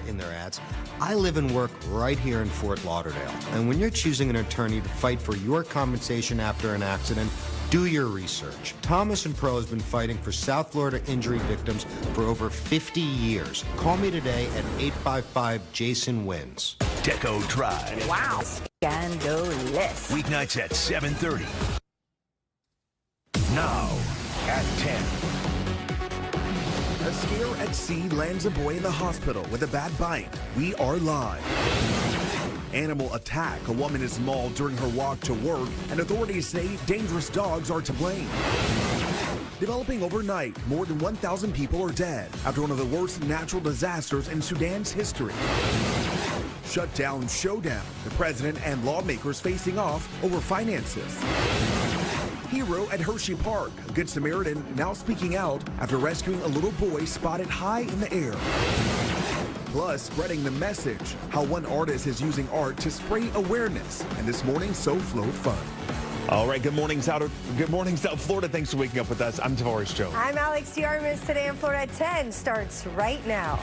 in their ads. I live and work right here in Fort Lauderdale. And when you're choosing an attorney to fight for your compensation after an accident, do your research. Thomas & Pro has been fighting for South Florida injury victims for over 50 years. Call me today at 855-JASON-WINS. Deco Drive. Wow. Scandalous. Weeknights at 7:30. Now at 10. A scare at sea lands a boy in the hospital with a bad bite. We are live. Animal attack. A woman is mauled during her walk to work, and authorities say dangerous dogs are to blame. Developing overnight, more than 1,000 people are dead after one of the worst natural disasters in Sudan's history. Shutdown showdown. The president and lawmakers facing off over finances. Hero at Hershey Park. A Good Samaritan now speaking out after rescuing a little boy spotted high in the air. Plus, spreading the message, how one artist is using art to spray awareness. And this morning's SoFlo Fun. All right, good morning, South Florida. Thanks for waking up with us. I'm Tavares Jones. I'm Alex Yarmus. Today in Florida at 10 starts right now.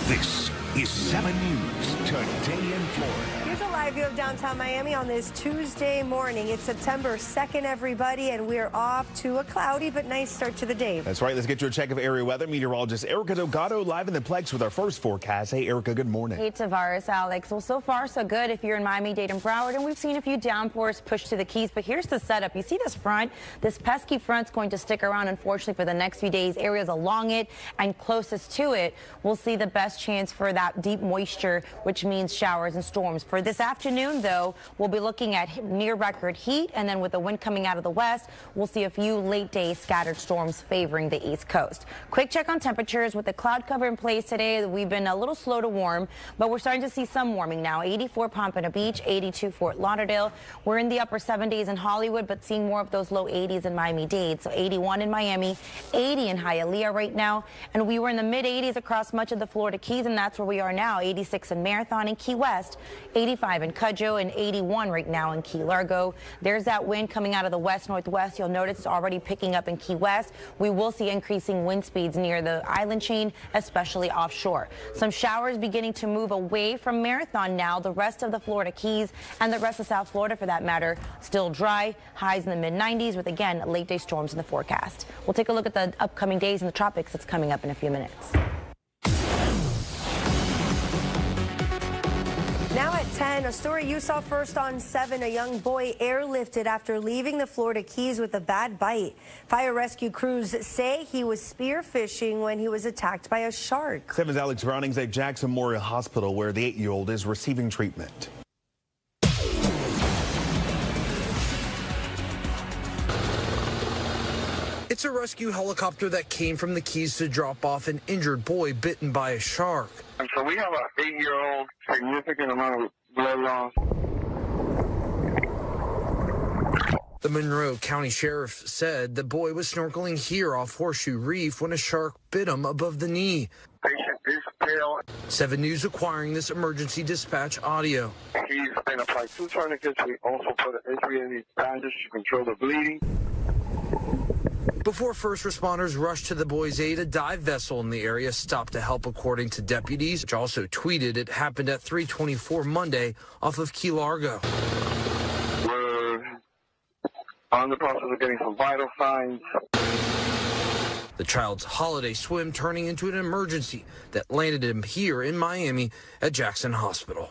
This is 7 News Today in Florida. Here's a live view of downtown Miami on this Tuesday morning. It's September 2nd, everybody, and we're off to a cloudy but nice start to the day. That's right. Let's get you a check of area weather. Meteorologist Erica Delgado live in the Plex with our first forecast. Hey, Erica, good morning. Hey, Tavares, Alex. Well, so far, so good if you're in Miami-Dade and Broward, and we've seen a few downpours push to the Keys. But here's the setup. You see this front? This pesky front's going to stick around, unfortunately, for the next few days. Areas along it and closest to it will see the best chance for that deep moisture, which means showers and storms. For this afternoon, though, we'll be looking at near record heat, and then with the wind coming out of the west, we'll see a few late day scattered storms favoring the East Coast. Quick check on temperatures. With the cloud cover in place today, we've been a little slow to warm, but we're starting to see some warming now. 84 Pompano Beach, 82 Fort Lauderdale. We're in the upper 70s in Hollywood, but seeing more of those low 80s in Miami-Dade. So 81 in Miami, 80 in Hialeah right now, and we were in the mid 80s across much of the Florida Keys, and that's where we are now. 86 in Marathon and Key West, 85 in Cudjoe, and 81 right now in Key Largo. There's that wind coming out of the west-northwest. You'll notice it's already picking up in Key West. We will see increasing wind speeds near the island chain, especially offshore. Some showers beginning to move away from Marathon now. The rest of the Florida Keys and the rest of South Florida, for that matter, still dry. Highs in the mid-90s with, again, late-day storms in the forecast. We'll take a look at the upcoming days in the tropics. That's coming up in a few minutes. Now at 10, a story you saw first on 7, a young boy airlifted after leaving the Florida Keys with a bad bite. Fire rescue crews say he was spearfishing when he was attacked by a shark. 7's Alex Browning's at Jackson Memorial Hospital, where the 8-year-old is receiving treatment. It's a rescue helicopter that came from the Keys to drop off an injured boy bitten by a shark. And so we have an 8-year-old, significant amount of blood loss. The Monroe County Sheriff said the boy was snorkeling here off Horseshoe Reef when a shark bit him above the knee. Patient is pale. 7 News acquiring this emergency dispatch audio. He's been applied 2 tourniquets. We also put an HVAC bandage to control the bleeding. Before first responders rushed to the boy's aid, a dive vessel in the area stopped to help, according to deputies, which also tweeted it happened at 3:24 Monday off of Key Largo. We're on the process of getting some vital signs. The child's holiday swim turning into an emergency that landed him here in Miami at Jackson Hospital.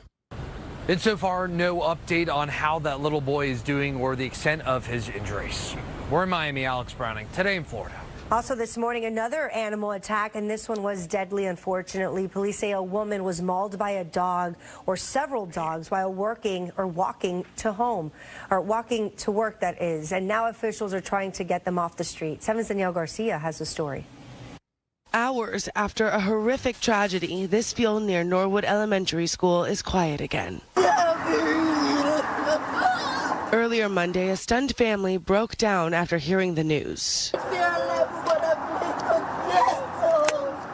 And so far, no update on how that little boy is doing or the extent of his injuries. We're in Miami, Alex Browning, Today in Florida. Also this morning, another animal attack, and this one was deadly, unfortunately. Police say a woman was mauled by a dog or several dogs while walking to work, that is. And now officials are trying to get them off the street. 7's Danielle Garcia has the story. Hours after a horrific tragedy, this field near Norwood Elementary School is quiet again. Earlier Monday, a stunned family broke down after hearing the news.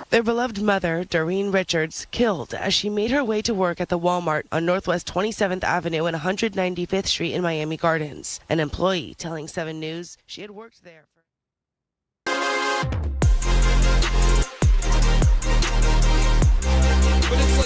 Their beloved mother, Doreen Richards, killed as she made her way to work at the Walmart on Northwest 27th Avenue and 195th Street in Miami Gardens. An employee telling 7 News she had worked there. But it's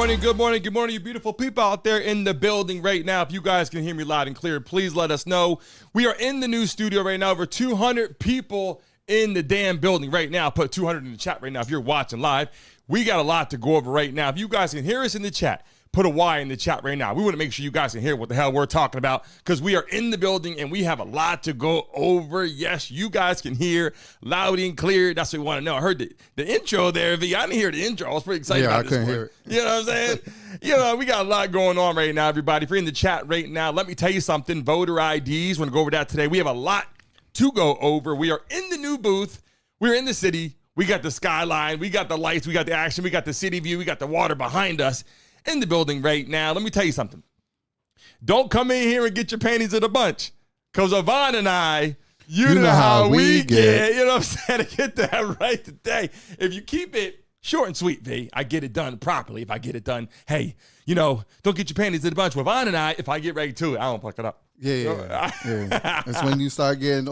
morning, good morning, good morning, you beautiful people out there in the building right now. If you guys can hear me loud and clear, please let us know. We are in the new studio right now, over 200 people in the damn building right now. Put 200 in the chat right now if you're watching live. We got a lot to go over right now. If you guys can hear us in the chat, put a Y in the chat right now. We want to make sure you guys can hear what the hell we're talking about because we are in the building and we have a lot to go over. Yes, you guys can hear loud and clear. That's what we want to know. I heard the intro there, V. I didn't hear the intro. I was pretty excited about this. Yeah, I couldn't hear it. You know what I'm saying? We got a lot going on right now, everybody. If you're in the chat right now, let me tell you something. Voter IDs, we're going to go over that today. We have a lot to go over. We are in the new booth. We're in the city. We got the skyline. We got the lights. We got the action. We got the city view. We got the water behind us. In the building right now. Let me tell you something. Don't come in here and get your panties in a bunch. Because Yvonne and I, you know how we get. You know what I'm saying? To get that right today. If you keep it short and sweet, V, I get it done properly. If I get it done, hey, don't get your panties in a bunch. With Yvonne and I, if I get ready to it, I don't pluck it up. Yeah. That's when you start getting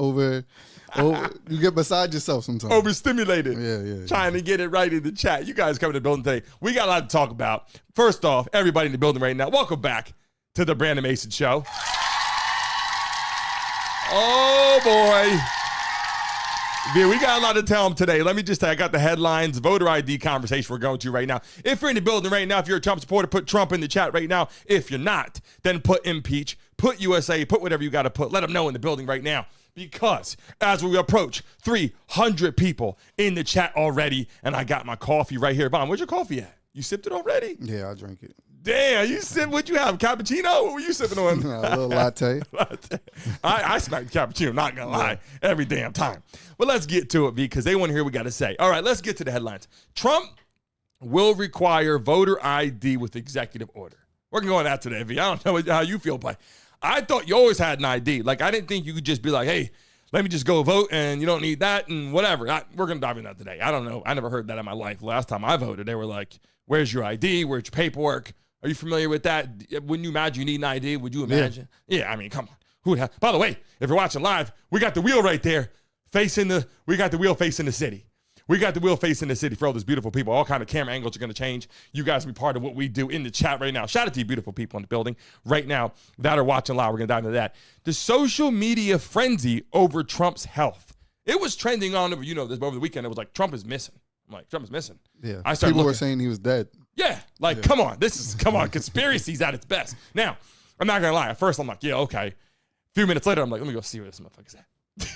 you get beside yourself sometimes. Overstimulated. Yeah. Trying to get it right in the chat. You guys come to the building today. We got a lot to talk about. First off, everybody in the building right now, welcome back to the Brandon Mason Show. Oh, boy. Yeah, we got a lot to tell them today. Let me just say, I got the headlines, voter ID conversation we're going to right now. If you're in the building right now, if you're a Trump supporter, put Trump in the chat right now. If you're not, then put impeach, put USA, put whatever you got to put. Let them know in the building right now. Because as we approach 300 people in the chat already, and I got my coffee right here. Vaughn, where's your coffee at? You sipped it already? Yeah, I drank it. Damn, you sipped what you have? Cappuccino? What were you sipping on? A little latte. I smack the cappuccino, not gonna lie, every damn time. Well, let's get to it, V, because they want to hear what we got to say. All right, let's get to the headlines. Trump will require voter ID with executive order. We're going to go on that today, V. I don't know how you feel, but I thought you always had an ID. Like, I didn't think you could just be like, hey, let me just go vote and you don't need that and whatever. We're going to dive into that today. I don't know. I never heard that in my life. Last time I voted, they were like, where's your ID? Where's your paperwork? Are you familiar with that? Wouldn't you imagine you need an ID? Would you imagine? Yeah, I mean, come on. By the way, if you're watching live, we got the wheel right there we got the wheel facing the city. We got the wheel facing the city for all these beautiful people. All kind of camera angles are going to change. You guys be part of what we do in the chat right now. Shout out to you beautiful people in the building right now that are watching live. We're going to dive into that. The social media frenzy over Trump's health. It was trending on over the weekend. It was like, Trump is missing. I'm like, Trump is missing. Yeah. People were saying he was dead. Yeah. Like, come on. Conspiracy's at its best. Now, I'm not going to lie. At first, I'm like, yeah, okay. A few minutes later, I'm like, let me go see where this motherfucker's at.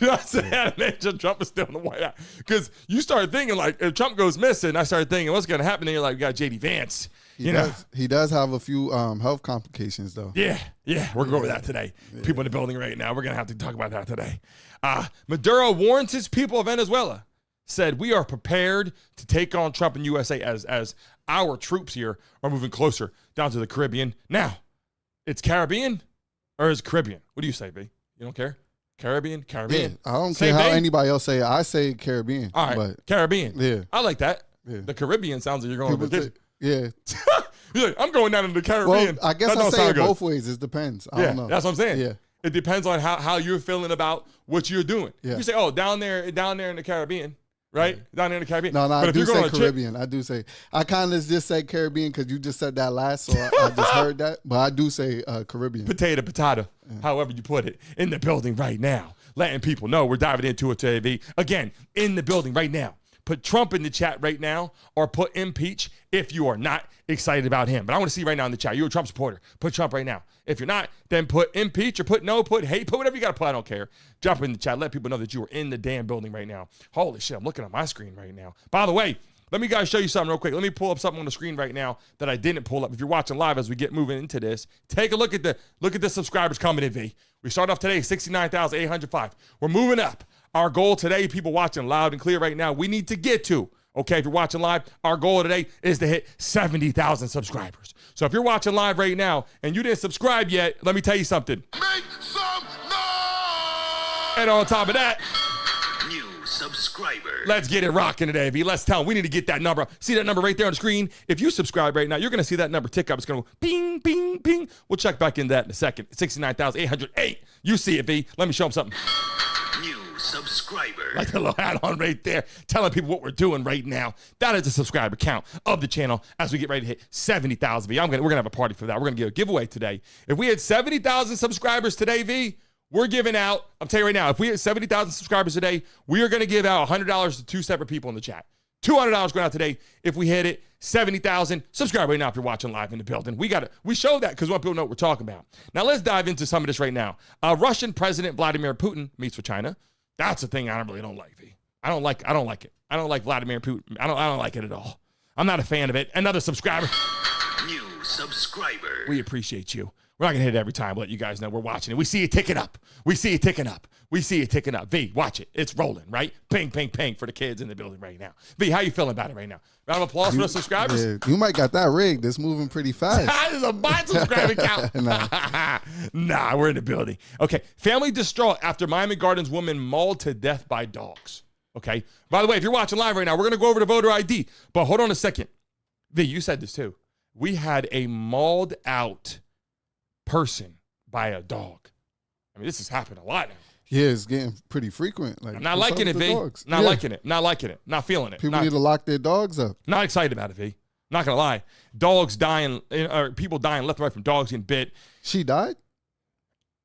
You know what I'm saying? Trump is still in the White House. Because you start thinking, like, if Trump goes missing, I started thinking, what's going to happen? And you're like, you got J.D. Vance. He does have a few health complications, though. Yeah. We're going to go over that today. Yeah. People in the building right now, we're going to have to talk about that today. Maduro warns his people of Venezuela, said, we are prepared to take on Trump and USA as our troops here are moving closer down to the Caribbean. Now, it's Caribbean or is Caribbean? What do you say, B? You don't care? Caribbean? Yeah, I don't care how anybody else say it. I say Caribbean. All right, but Caribbean. Yeah. I like that. Yeah. The Caribbean sounds like you're going to yeah. You're like, I'm going down into the Caribbean. Well, I guess I say it both ways. It depends. I don't know. That's what I'm saying. Yeah. It depends on how you're feeling about what you're doing. Yeah. You say, oh, down there in the Caribbean, right? Down there in the Caribbean. No, but I do say Caribbean. I do say. I kind of just say Caribbean because you just said that last, so I just heard that. But I do say Caribbean. Potato, however you put it, in the building right now. Letting people know we're diving into it today. Again, in the building right now. Put Trump in the chat right now or put impeach if you are not excited about him. But I want to see right now in the chat. You're a Trump supporter. Put Trump right now. If you're not, then put impeach or put no, put hate, put whatever you got to put. I don't care. Drop it in the chat. Let people know that you are in the damn building right now. Holy shit, I'm looking at my screen right now. By the way, let me guys show you something real quick. Let me pull up something on the screen right now that I didn't pull up. If you're watching live as we get moving into this, take a look at the subscribers coming in, V. We start off today, 69,805. We're moving up. Our goal today, people watching loud and clear right now, we need to get to, okay, if you're watching live, our goal today is to hit 70,000 subscribers. So if you're watching live right now and you didn't subscribe yet, let me tell you something. Make some noise! And on top of that, new subscribers. Let's get it rocking today, V. Let's tell them we need to get that number. See that number right there on the screen? If you subscribe right now, you're going to see that number tick up. It's going to go ping, ping, ping. We'll check back into that in a second. 69,808. You see it, V. Let me show them something. New subscriber. Like the little hat on right there, telling people what we're doing right now. That is the subscriber count of the channel as we get ready to hit 70,000. V, we're gonna have a party for that. We're gonna give a giveaway today. If we had 70,000 subscribers today, V, we're giving out. I'm telling you right now, if we had 70,000 subscribers today, we are gonna give out $100 to 2 separate people in the chat. $200 going out today if we hit it. 70,000. Subscribe right now if you're watching live in the building. We show that because we want people to know what we're talking about. Now let's dive into some of this right now. Russian President Vladimir Putin meets with China. That's a thing I really don't like, V. I don't like it. I don't like Vladimir Putin. I don't like it at all. I'm not a fan of it. Another subscriber. New subscriber. We appreciate you. We're not going to hit it every time, but let you guys know we're watching it. We see it ticking up. We see it ticking up. We see it ticking up. V, watch it. It's rolling, right? Ping, ping, ping for the kids in the building right now. V, how you feeling about it right now? Round of applause for the subscribers? Yeah, you might got that rigged. It's moving pretty fast. There's a bot subscriber count. Nah, we're in the building. Okay, family distraught after Miami Gardens woman mauled to death by dogs. Okay, by the way, if you're watching live right now, we're going to go over to voter ID. But hold on a second. V, you said this too. We had a mauled out person by a dog. I mean, this has happened a lot now. Yeah, it's getting pretty frequent. Like, I'm not liking it, V. Not liking it. Not liking it. Not feeling it. People need to lock their dogs up. Not excited about it, V. Not gonna lie. Dogs dying, or people dying left and right from dogs getting bit. She died?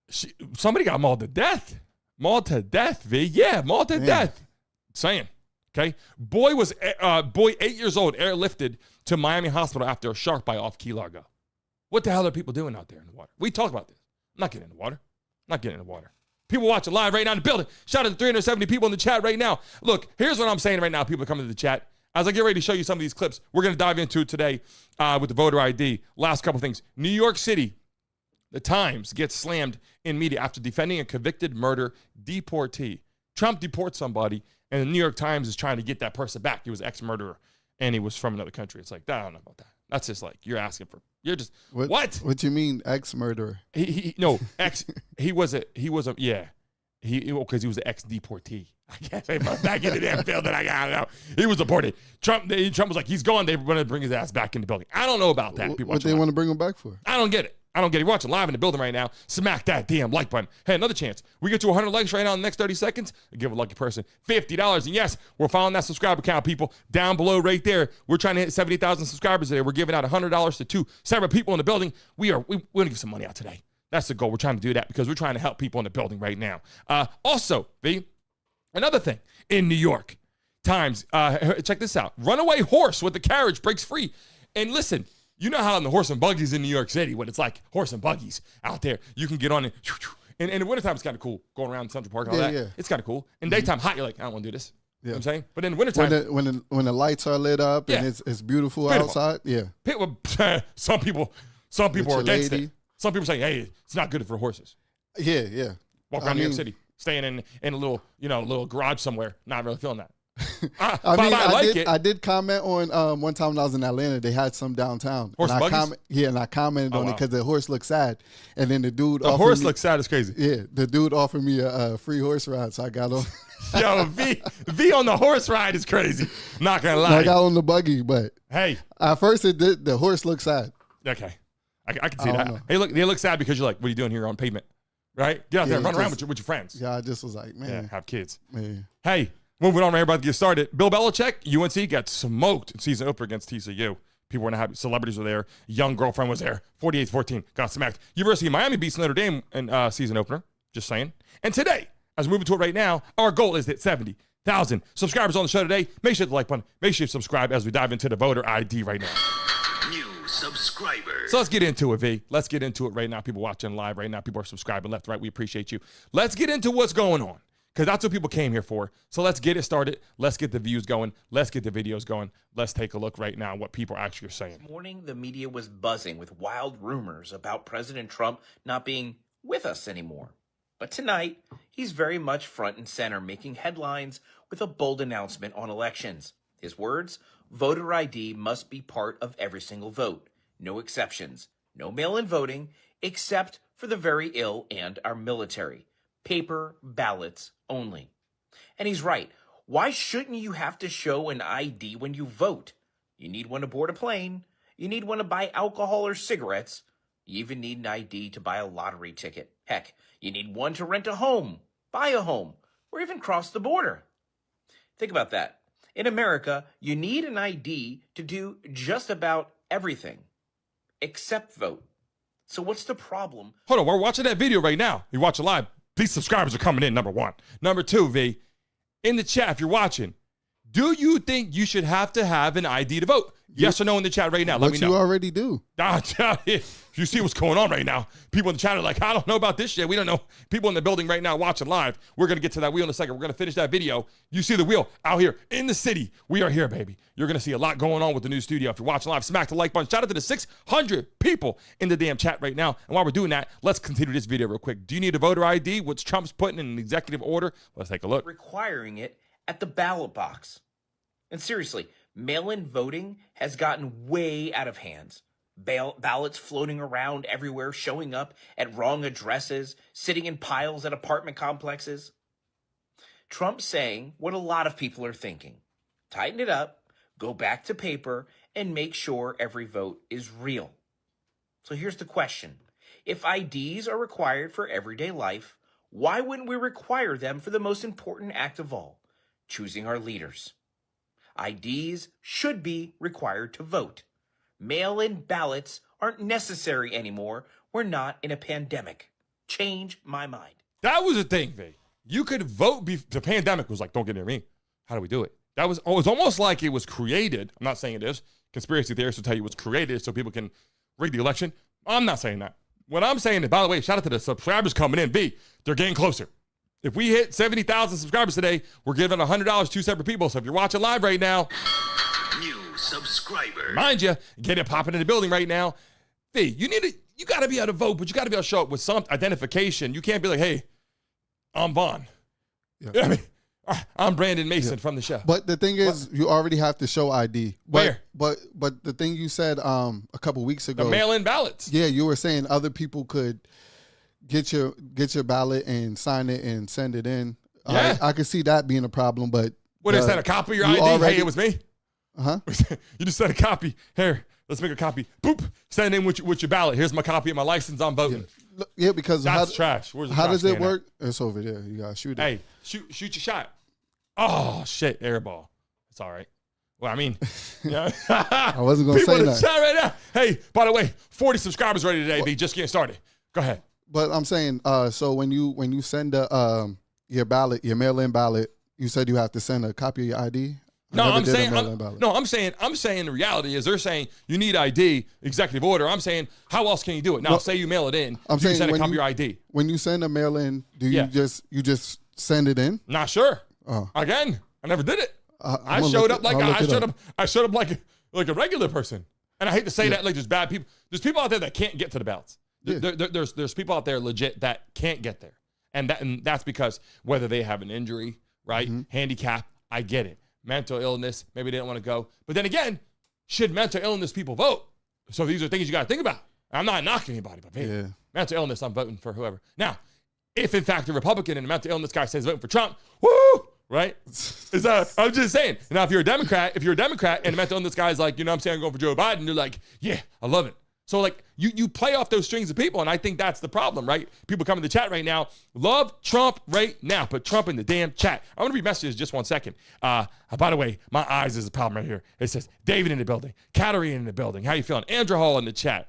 Somebody got mauled to death. Mauled to death, V. Yeah, mauled to death. Saying. Okay. Boy 8 years old, airlifted to Miami Hospital after a shark bite off Key Largo. What the hell are people doing out there in the water? We talk about this. I'm not getting in the water. Not getting in the water. People watching live right now in the building. Shout out to 370 people in the chat right now. Look, here's what I'm saying right now. People are coming to the chat. As I get ready to show you some of these clips, we're going to dive into it today with the voter ID. Last couple things. New York City, the Times gets slammed in media after defending a convicted murder deportee. Trump deports somebody, and the New York Times is trying to get that person back. He was an ex-murderer, and he was from another country. It's like, I don't know about that. That's just like, you're asking for, you're just, what? What you mean ex-murderer? He was because he was an ex-deportee. I can't say back in the damn building. I got it out. He was deported. Trump was like, he's gone. They want to bring his ass back in the building. I don't know about that. What they want to bring him back for? I don't get it. You're watching live in the building right now. Smack that damn like button. Hey, another chance. We get to 100 likes right now in the next 30 seconds. Give a lucky person $50. And yes, we're following that subscriber count, people. Down below right there. We're trying to hit 70,000 subscribers today. We're giving out $100 to 2 separate people in the building. We want to give some money out today. That's the goal. We're trying to do that because we're trying to help people in the building right now. Also, V, another thing in New York Times, check this out. Runaway horse with the carriage breaks free. And listen, you know how in the horse and buggies in New York City, when it's like horse and buggies out there, you can get on it. And in the wintertime, it's kind of cool going around Central Park and all that. Yeah. It's kind of cool. In daytime, hot, you're like, I don't want to do this. You know what I'm saying? But in the wintertime, when the lights are lit up and it's beautiful outside, some people are against it. Some people say, hey, it's not good for horses. Yeah. Walk around New York City, staying in a little garage somewhere, not really feeling that. I did comment on one time when I was in Atlanta, they had some downtown. Horse and buggies? And I commented on it because the horse looked sad. And then the dude looks sad is crazy. Yeah, the dude offered me a free horse ride, so I got on. Yo, V on the horse ride is crazy. Not gonna lie. I got on the buggy, but hey, at first the horse looked sad. Okay, I can see that. Know. Hey, they look sad because you're like, what are you doing here on pavement? Right? Get out there and run around with your friends. Yeah, I just was like, man. Yeah, have kids. Man. Hey. Moving on, we're about to get started. Bill Belichick, UNC got smoked in season opener against TCU. People were not happy. Celebrities were there. Young girlfriend was there. 48-14, got smacked. University of Miami beats Notre Dame in season opener. Just saying. And today, as we move into it right now, our goal is to hit 70,000 subscribers on the show today. Make sure to hit the like button. Make sure you subscribe as we dive into the voter ID right now. New subscribers. So let's get into it, V. Let's get into it right now. People watching live right now. People are subscribing left, right. We appreciate you. Let's get into what's going on. Because that's what people came here for. So let's get it started. Let's get the views going. Let's get the videos going. Let's take a look right now what people actually are saying. This morning, the media was buzzing with wild rumors about President Trump not being with us anymore. But tonight, he's very much front and center, making headlines with a bold announcement on elections. His words, voter ID must be part of every single vote. No exceptions. No mail-in voting, except for the very ill and our military. Paper ballots only. And he's right. Why shouldn't you have to show an ID when you vote? You need one to board a plane. You need one to buy alcohol or cigarettes. You even need an ID to buy a lottery ticket. Heck, you need one to rent a home, buy a home, or even cross the border. Think about that. In America, you need an ID to do just about everything except vote. So what's the problem? Hold on, we're watching that video right now. You're watching live. These subscribers are coming in, number one. Number two, V, in the chat, if you're watching, do you think you should have to have an ID to vote? Yes or no in the chat right now. Let me know. But you already do. You see what's going on right now. People in the chat are like, I don't know about this shit. We don't know. People in the building right now watching live. We're going to get to that wheel in a second. We're going to finish that video. You see the wheel out here in the city. We are here, baby. You're going to see a lot going on with the new studio. If you're watching live, smack the like button. Shout out to the 600 people in the damn chat right now. And while we're doing that, let's continue this video real quick. Do you need a voter ID? What's Trump's putting in an executive order? Let's take a look. Requiring it at the ballot box. And seriously, mail-in voting has gotten way out of hands. Ballots floating around everywhere, showing up at wrong addresses, sitting in piles at apartment complexes. Trump's saying what a lot of people are thinking. Tighten it up, go back to paper, and make sure every vote is real. So here's the question. If IDs are required for everyday life, why wouldn't we require them for the most important act of all, choosing our leaders? IDs should be required to vote. Mail-in ballots aren't necessary anymore. We're not in a pandemic. Change my mind. That was the thing, V. You could vote. The pandemic was like, don't get near me. How do we do it? It was almost like it was created. I'm not saying it is. Conspiracy theorists will tell you it was created so people can rig the election. I'm not saying that. What I'm saying is, by the way, shout out to the subscribers coming in. V, they're getting closer. If we hit 70,000 subscribers today, we're giving $100 to separate people. So if you're watching live right now, new subscriber. Mind you, get it popping in the building right now. V, you got to be able to vote, but you got to be able to show up with some identification. You can't be like, hey, I'm Vaughn. Yeah. I mean, I'm Brandon Mason from the show. But the thing is, you already have to show ID. Where? But the thing you said a couple weeks ago. The mail-in ballots. Yeah, you were saying other people could get your ballot and sign it and send it in. Yeah. I could see that being a problem, but what is that, a copy of your ID? Hey, it was me. Uh-huh. You just said a copy. Here, let's make a copy. Boop. Send in with your ballot. Here's my copy of my license. I'm voting. Yeah, because that's trash. Where's the how trash does it can work? It's over there. You gotta shoot it. Hey, shoot your shot. Oh shit, air ball. It's all right. Well, I mean, yeah. I wasn't gonna say People in the that. chat right now. Hey, by the way, 40 subscribers ready today. V, just getting started. Go ahead. But I'm saying, so when you send your ballot, your mail-in ballot, you said you have to send a copy of your ID. I'm saying the reality is they're saying you need ID, executive order. I'm saying, how else can you do it? Now, say you mail it in, you send a copy of your ID. When you send a mail-in, do you just send it in? Not sure. Oh. Again, I never did it. I showed up like a regular person. And I hate to say that, like there's bad people. There's people out there that can't get to the ballots. Yeah. There's people out there legit that can't get there. And that's because whether they have an injury, right? Mm-hmm. Handicap, I get it. Mental illness, maybe they don't want to go. But then again, should mental illness people vote? So these are things you got to think about. I'm not knocking anybody, but man, mental illness, I'm voting for whoever. Now, if in fact a Republican and a mental illness guy says voting for Trump, woo, right? I'm just saying. Now, if you're a Democrat and a mental illness guy is like, you know what I'm saying, I'm going for Joe Biden, you're like, yeah, I love it. So like you play off those strings of people, and I think that's the problem, right? People come in the chat right now, love Trump right now, put Trump in the damn chat. I want to read messages just 1 second. By the way, my eyes is a problem right here. It says David in the building, Katarina in the building. How you feeling? Andrew Hall in the chat.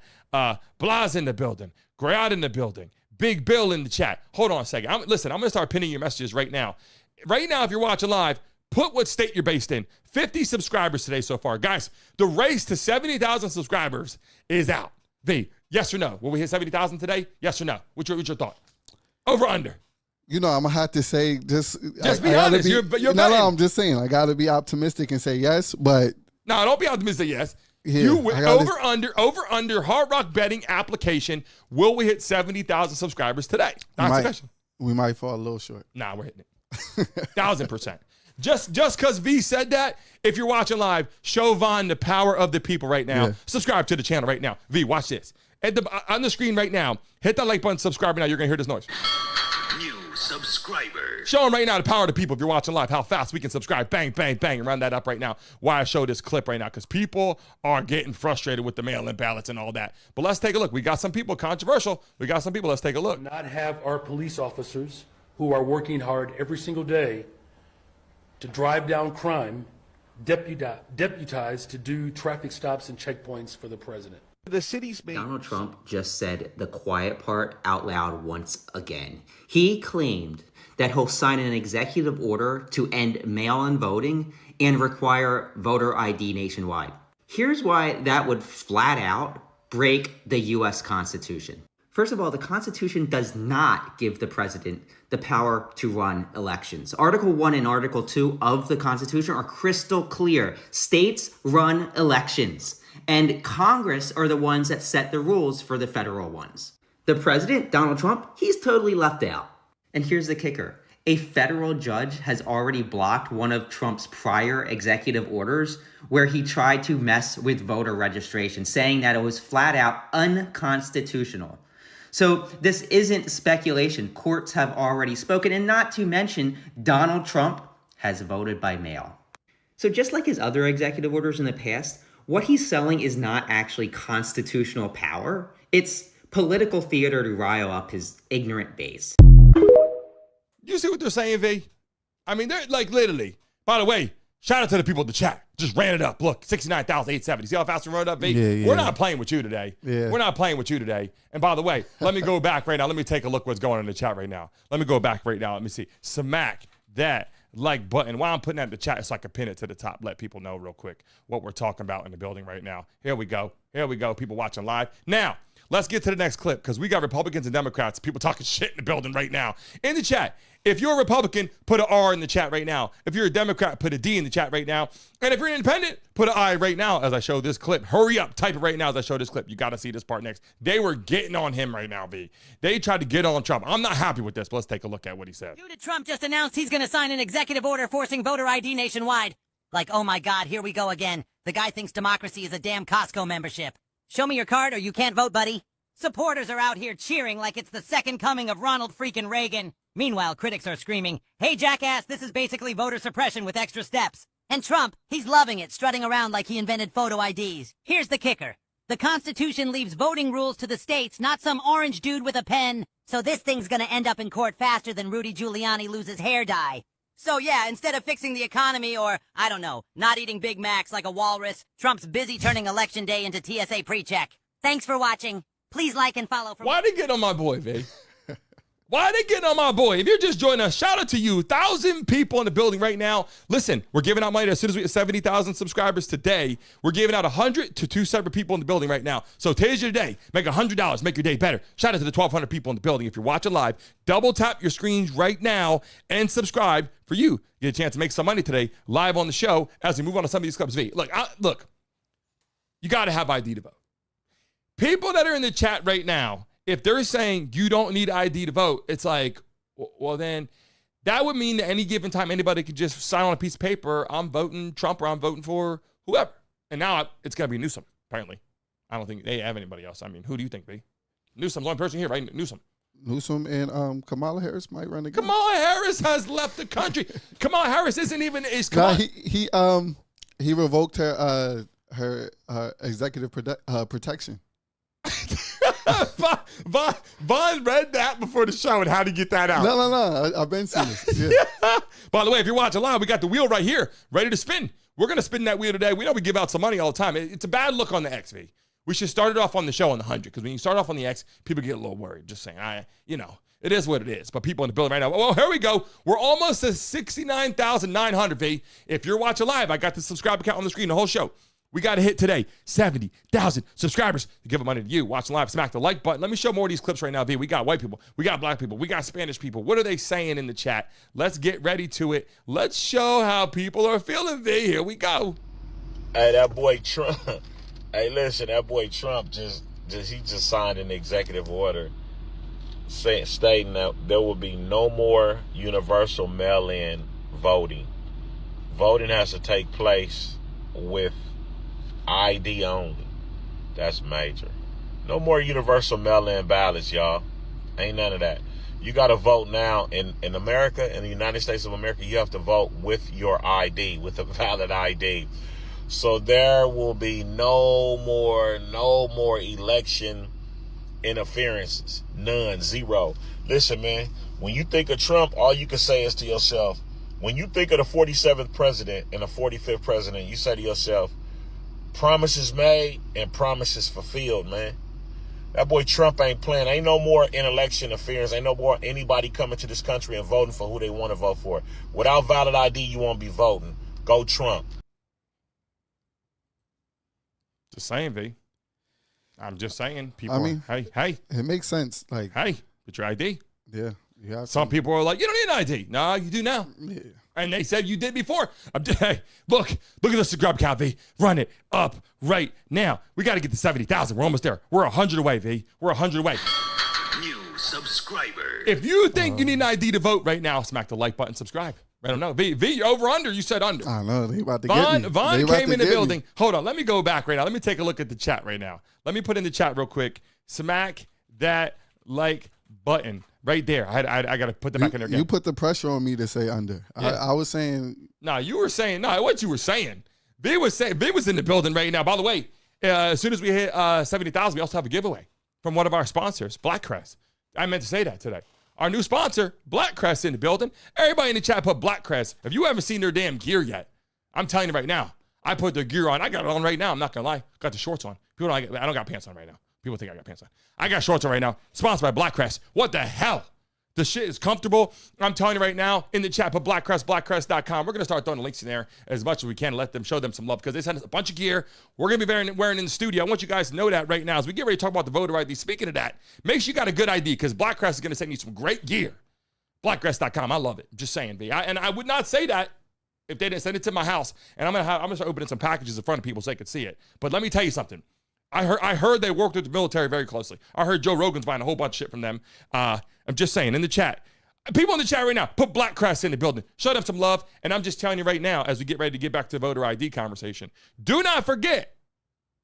Blas in the building, Grayot in the building, Big Bill in the chat. Hold on a second. I'm going to start pinning your messages right now. Right now, if you're watching live, put what state you're based in. 50 subscribers today so far. Guys, the race to 70,000 subscribers is out. V, yes or no? Will we hit 70,000 today? Yes or no? What's your thought? Over, under? You know, I'm going to have to say just be honest. You're no, I'm just saying. I got to be optimistic and say yes, but. No, don't be optimistic, yes. Yeah, you over, under, Hard Rock betting application. Will we hit 70,000 subscribers today? That's the question. We might fall a little short. Nah, we're hitting it. 1,000%. Just because V said that, if you're watching live, show Vaughn the power of the people right now. Yeah. Subscribe to the channel right now. V, watch this. On the screen right now, hit that like button, subscribe now. You're going to hear this noise. New subscriber. Show them right now the power of the people if you're watching live, how fast we can subscribe. Bang, bang, bang, and run that up right now. Why I show this clip right now, because people are getting frustrated with the mail-in ballots and all that. But let's take a look. We got some people controversial. Let's take a look. Not have our police officers who are working hard every single day to drive down crime, deputized to do traffic stops and checkpoints for the president. The city's Donald Trump just said the quiet part out loud once again. He claimed that he'll sign an executive order to end mail-in voting and require voter ID nationwide. Here's why that would flat out break the U.S. Constitution. First of all, the Constitution does not give the president the power to run elections. Article 1 and Article 2 of the Constitution are crystal clear. States run elections, and Congress are the ones that set the rules for the federal ones. The president, Donald Trump, he's totally left out. And here's the kicker. A federal judge has already blocked one of Trump's prior executive orders where he tried to mess with voter registration, saying that it was flat out unconstitutional. So this isn't speculation. Courts have already spoken, and not to mention Donald Trump has voted by mail. So just like his other executive orders in the past, what he's selling is not actually constitutional power. It's political theater to rile up his ignorant base. You see what they're saying, V? I mean, they're like literally. By the way, shout out to the people in the chat. Just ran it up. Look, 69,870. See how fast we run it up, V? Yeah. We're not playing with you today. Yeah. We're not playing with you today. And by the way, let me go back right now. Let me take a look what's going on in the chat right now. Let me go back right now. Let me see. Smack that like button. While I'm putting that in the chat, so I can pin it to the top. Let people know real quick what we're talking about in the building right now. Here we go. Here we go. People watching live. Now, let's get to the next clip because we got Republicans and Democrats, people talking shit in the building right now. In the chat, if you're a Republican, put an R in the chat right now. If you're a Democrat, put a D in the chat right now. And if you're an independent, put an I right now as I show this clip. Hurry up, type it right now as I show this clip. You got to see this part next. They were getting on him right now, V. They tried to get on Trump. I'm not happy with this, but let's take a look at what he said. Trump just announced he's going to sign an executive order forcing voter ID nationwide. Like, oh my God, here we go again. The guy thinks democracy is a damn Costco membership. Show me your card or you can't vote, buddy. Supporters are out here cheering like it's the second coming of Ronald freaking Reagan. Meanwhile, critics are screaming, hey, jackass, this is basically voter suppression with extra steps. And Trump, he's loving it, strutting around like he invented photo IDs. Here's the kicker. The Constitution leaves voting rules to the states, not some orange dude with a pen. So this thing's gonna end up in court faster than Rudy Giuliani loses hair dye. So yeah, instead of fixing the economy or, I don't know, not eating Big Macs like a walrus, Trump's busy turning Election Day into TSA pre-check. Thanks for watching. Please like and follow. Why they get on my boy, V? Why they getting on my boy? If you're just joining us, shout out to you. 1,000 people in the building right now. Listen, we're giving out money as soon as we hit 70,000 subscribers today. We're giving out 100 to 2 separate people in the building right now. So today's your day. Make $100. Make your day better. Shout out to the 1,200 people in the building. If you're watching live, double tap your screens right now and subscribe for you. Get a chance to make some money today live on the show as we move on to some of these clips. V, look, you got to have ID to vote. People that are in the chat right now, if they're saying you don't need ID to vote, it's like, well, then that would mean that any given time, anybody could just sign on a piece of paper, I'm voting Trump or I'm voting for whoever. And now it's going to be Newsom, apparently. I don't think they have anybody else. I mean, who do you think, B? Newsom's the only person here, right? Newsom and Kamala Harris might run again. Kamala Harris has left the country. Kamala Harris isn't even... He revoked her executive protection. Vaughn read that before the show and how to get that out. No. I've been seeing it. Yeah. By the way, if you're watching live, we got the wheel right here, ready to spin. We're going to spin that wheel today. We know we give out some money all the time. It's a bad look on the XV. We should start it off on the show on the 100, because when you start off on the X, people get a little worried. Just saying, it is what it is. But people in the building right now, well, here we go. We're almost at 69,900, V. If you're watching live, I got the subscriber count on the screen the whole show. We got to hit today 70,000 subscribers to give money to you. Watching live, smack the like button. Let me show more of these clips right now, V. We got white people. We got black people. We got Spanish people. What are they saying in the chat? Let's get ready to it. Let's show how people are feeling, V. Here we go. Hey, that boy Trump. Hey, listen, that boy Trump just signed an executive order stating that there will be no more universal mail-in voting. Voting has to take place with ID only. That's major. No more universal mail-in ballots, y'all. Ain't none of that. You got to vote now in America, in the United States of America. You have to vote with your ID, with a valid ID. So there will be no more election interferences. None. Zero. Listen, man, when you think of Trump, all you can say is to yourself, when you think of the 47th president and the 45th president, you say to yourself, promises made and promises fulfilled, man. That boy Trump ain't playing. Ain't no more in-election interference. Ain't no more anybody coming to this country and voting for who they want to vote for. Without valid ID, you won't be voting. Go Trump. Just saying, V. I'm just saying. People, I mean, hey. It makes sense. Like, hey, get your ID. Yeah. You have Some people are like, you don't need an ID. No, you do now. Yeah. And they said you did before. Hey, look at this grub count, V. Run it up right now. We got to get to 70,000. We're almost there. We're 100 away, V. We're 100 away. New subscribers. If you think you need an ID to vote right now, smack the like button, subscribe. I don't know. V, you're over under? You said under. I know. They about to get me. Vaughn came in the building. Hold on. Let me go back right now. Let me take a look at the chat right now. Let me put in the chat real quick. Smack that like button right there. I got to put that back in there again. You put the pressure on me to say under. Yeah. I was saying. No, you were saying. No, what you were saying. V was in the building right now. By the way, as soon as we hit 70,000, we also have a giveaway from one of our sponsors, Blackcrest. I meant to say that today. Our new sponsor, Blackcrest, in the building. Everybody in the chat put Blackcrest. If you haven't seen their damn gear yet, I'm telling you right now, I put their gear on. I got it on right now. I'm not going to lie. Got the shorts on. People don't I don't got pants on right now. People think I got pants on. I got shorts on right now. Sponsored by Blackcrest. What the hell? The shit is comfortable. I'm telling you right now, in the chat, put Blackcrest, blackcrest.com. We're going to start throwing the links in there as much as we can to show them some love because they sent us a bunch of gear. We're going to be wearing in the studio. I want you guys to know that right now as we get ready to talk about the voter ID. Speaking of that, make sure you got a good ID because Blackcrest is going to send you some great gear. Blackcrest.com. I love it. Just saying, B. And I would not say that if they didn't send it to my house. And I'm gonna start opening some packages in front of people so they could see it. But let me tell you something. I heard they worked with the military very closely. I heard Joe Rogan's buying a whole bunch of shit from them. I'm just saying, in the chat. People in the chat right now, put Blackcrest in the building. Show them some love. And I'm just telling you right now, as we get ready to get back to the voter ID conversation, do not forget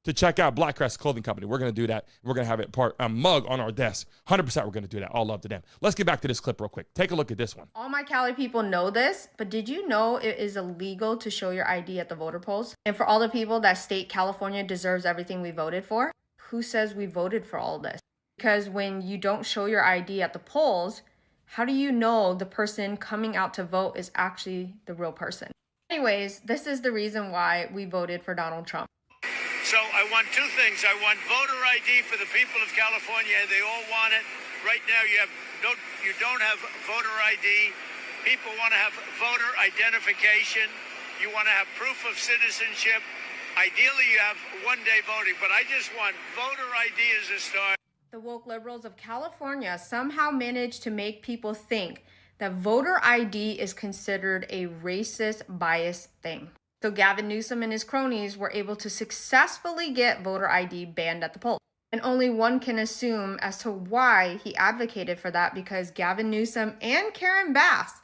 to check out Blackcrest Clothing Company. We're going to do that. We're going to have it a mug on our desk. 100% we're going to do that. All love to them. Let's get back to this clip real quick. Take a look at this one. All my Cali people know this, but did you know it is illegal to show your ID at the voter polls? And for all the people that state California deserves everything we voted for, who says we voted for all this? Because when you don't show your ID at the polls, how do you know the person coming out to vote is actually the real person? Anyways, this is the reason why we voted for Donald Trump. So I want two things. I want voter ID for the people of California. They all want it. Right now you don't have voter ID. People want to have voter identification. You want to have proof of citizenship. Ideally you have one-day voting, but I just want voter ID as a start. The woke liberals of California somehow managed to make people think that voter ID is considered a racist, biased thing. So Gavin Newsom and his cronies were able to successfully get voter ID banned at the polls. And only one can assume as to why he advocated for that because Gavin Newsom and Karen Bass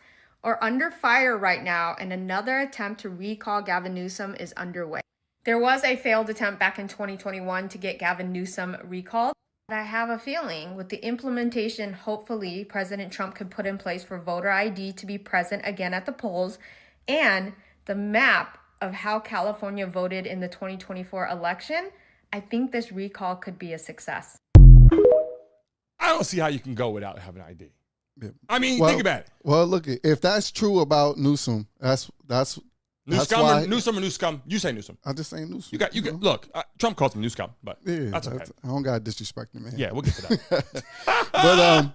are under fire right now and another attempt to recall Gavin Newsom is underway. There was a failed attempt back in 2021 to get Gavin Newsom recalled. But I have a feeling with the implementation, hopefully President Trump could put in place for voter ID to be present again at the polls and the map of how California voted in the 2024 election, I think this recall could be a success. I don't see how you can go without having an ID. I mean, think about it. Well, look, if that's true about Newsom, that's Newsom or Newscum? You say Newsom. I'm just saying Newsom. You got. Look, Trump calls him Newscum, but yeah, that's okay. I don't got to disrespect him, man. Yeah, we'll get to that.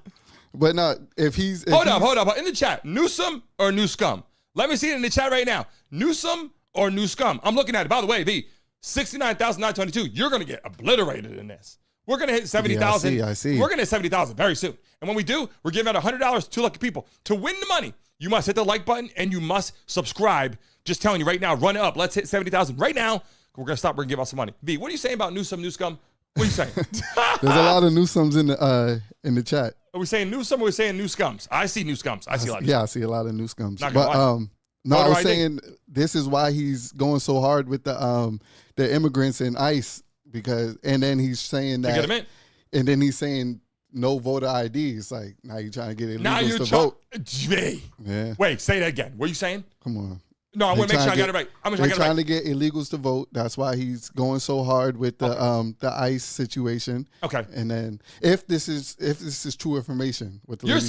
but no, if he's hold up in the chat, Newsom or Newscum? Let me see it in the chat right now. Newsom or Newscum? I'm looking at it. By the way, V 69,922. You're gonna get obliterated in this. We're gonna hit 70,000. Yeah, I see. We're gonna hit 70,000 very soon. And when we do, we're giving out $100 to 2 lucky people to win the money. You must hit the like button and you must subscribe. Just telling you right now, run it up. Let's hit 70,000 right now. We're going to stop. We're going to give out some money. V, what are you saying about Newsom, Newscum? What are you saying? There's a lot of Newsoms in the chat. Are we saying Newsom or are we saying Newscums? I see Newscums. I see a lot of I see a lot of Newscums. But no, I was saying this is why he's going so hard with the immigrants and ICE and then he's saying that. To get them in. And then he's saying no voter ID. It's like, now you're trying to get illegals to vote. V. Yeah. Wait, say that again. What are you saying? Come on. No, I want to make sure I got it right. They're trying to get illegals to vote. That's why he's going so hard with the ICE situation. Okay. And then if this is true information, what the you're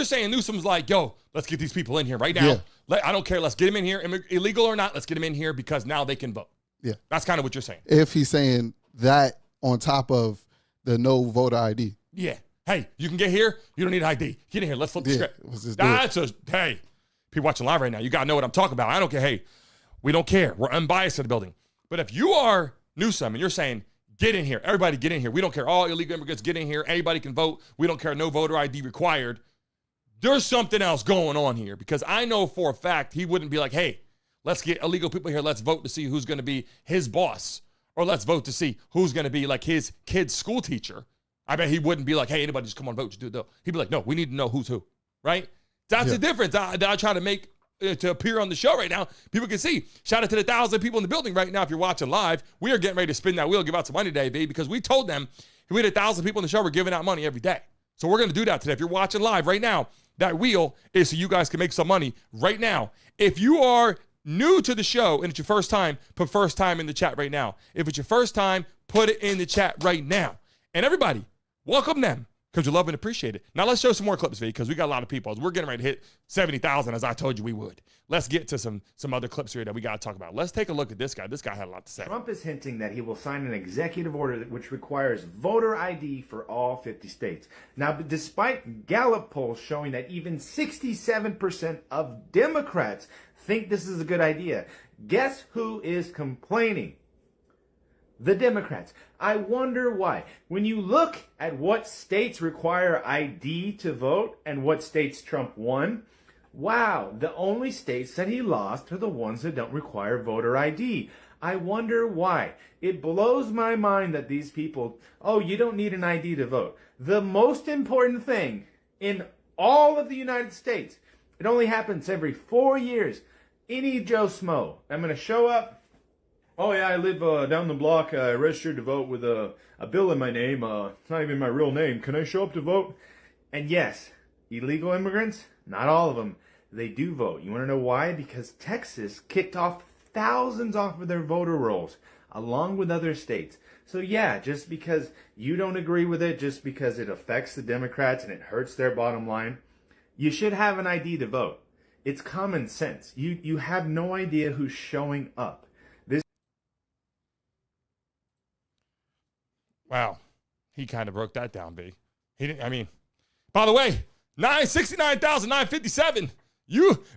saying Newsom's like, yo, let's get these people in here right now. Yeah. I don't care. Let's get them in here, illegal or not. Let's get them in here because now they can vote. Yeah. That's kind of what you're saying. If he's saying that on top of the no voter ID. Yeah. Hey, you can get here. You don't need ID. Get in here. Let's flip the script. Hey, people watching live right now, you got to know what I'm talking about. I don't care. Hey, we don't care. We're unbiased in the building. But if you are Newsom and you're saying, get in here. Everybody get in here. We don't care. All illegal immigrants get in here. Anybody can vote. We don't care. No voter ID required. There's something else going on here because I know for a fact he wouldn't be like, hey, let's get illegal people here. Let's vote to see who's going to be his boss. Or let's vote to see who's going to be like his kid's school teacher. I bet he wouldn't be like, hey, anybody just come on, vote. Just do it. He'd be like, no, we need to know who's who, right? That's the difference that I try to make to appear on the show right now. People can see. Shout out to the 1,000 people in the building right now if you're watching live. We are getting ready to spin that wheel, give out some money today, baby, because we told them if we had 1,000 people in the show, we're giving out money every day. So we're going to do that today. If you're watching live right now, that wheel is so you guys can make some money right now. If you are new to the show and it's your first time, put first time in the chat right now. If it's your first time, put it in the chat right now. And everybody, welcome them because we love and appreciate it. Now let's show some more clips, V, because we got a lot of people. We're getting ready to hit 70,000 as I told you we would. Let's get to some other clips here that we got to talk about. Let's take a look at this guy. This guy had a lot to say. Trump is hinting that he will sign an executive order which requires voter ID for all 50 states. Now, despite Gallup polls showing that even 67% of Democrats think this is a good idea, guess who is complaining? The Democrats. I wonder why. When you look at what states require ID to vote and what states Trump won, wow, the only states that he lost are the ones that don't require voter ID. I wonder why. It blows my mind that these people, oh, you don't need an ID to vote. The most important thing in all of the United States, it only happens every 4 years. Any Joe Smo, I'm going to show up. Oh, yeah, I live down the block. I registered to vote with a bill in my name. It's not even my real name. Can I show up to vote? And yes, illegal immigrants, not all of them, they do vote. You want to know why? Because Texas kicked off thousands off of their voter rolls, along with other states. So yeah, just because you don't agree with it, just because it affects the Democrats and it hurts their bottom line, you should have an ID to vote. It's common sense. You have no idea who's showing up. Wow. He kind of broke that down, B. He didn't, I mean, by the way, 969,957.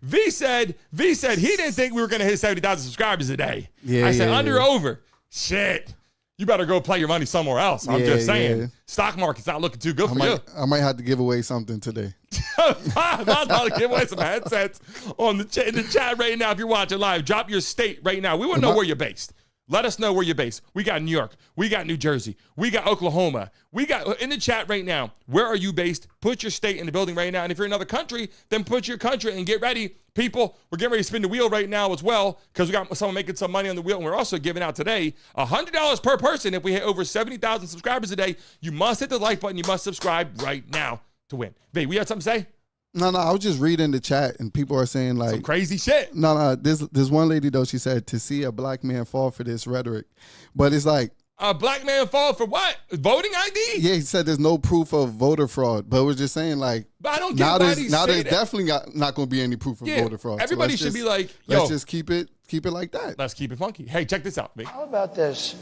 V said he didn't think we were going to hit 70,000 subscribers a day. I said under or over. Shit. You better go play your money somewhere else. I'm just saying. Yeah. Stock market's not looking too good for you. I might have to give away something today. I'm about to give away some headsets in the chat right now if you're watching live. Drop your state right now. We want to know where you're based. Let us know where you're based. We got New York. We got New Jersey. We got Oklahoma. We got in the chat right now. Where are you based? Put your state in the building right now. And if you're in another country, then put your country and get ready. People, we're getting ready to spin the wheel right now as well because we got someone making some money on the wheel. And we're also giving out today $100 per person. If we hit over 70,000 subscribers a day, you must hit the like button. You must subscribe right now to win. Babe, we had something to say? No, I was just reading the chat and people are saying like some crazy shit. No, there's one lady though, she said to see a black man fall for this rhetoric. But it's like a black man fall for what? Voting ID? Yeah, he said there's no proof of voter fraud. But we're just saying like but I don't get now there's definitely not going to be any proof of voter fraud. Everybody should be like, yo, let's just keep it like that. Let's keep it funky. Hey, check this out, Vic. How about this?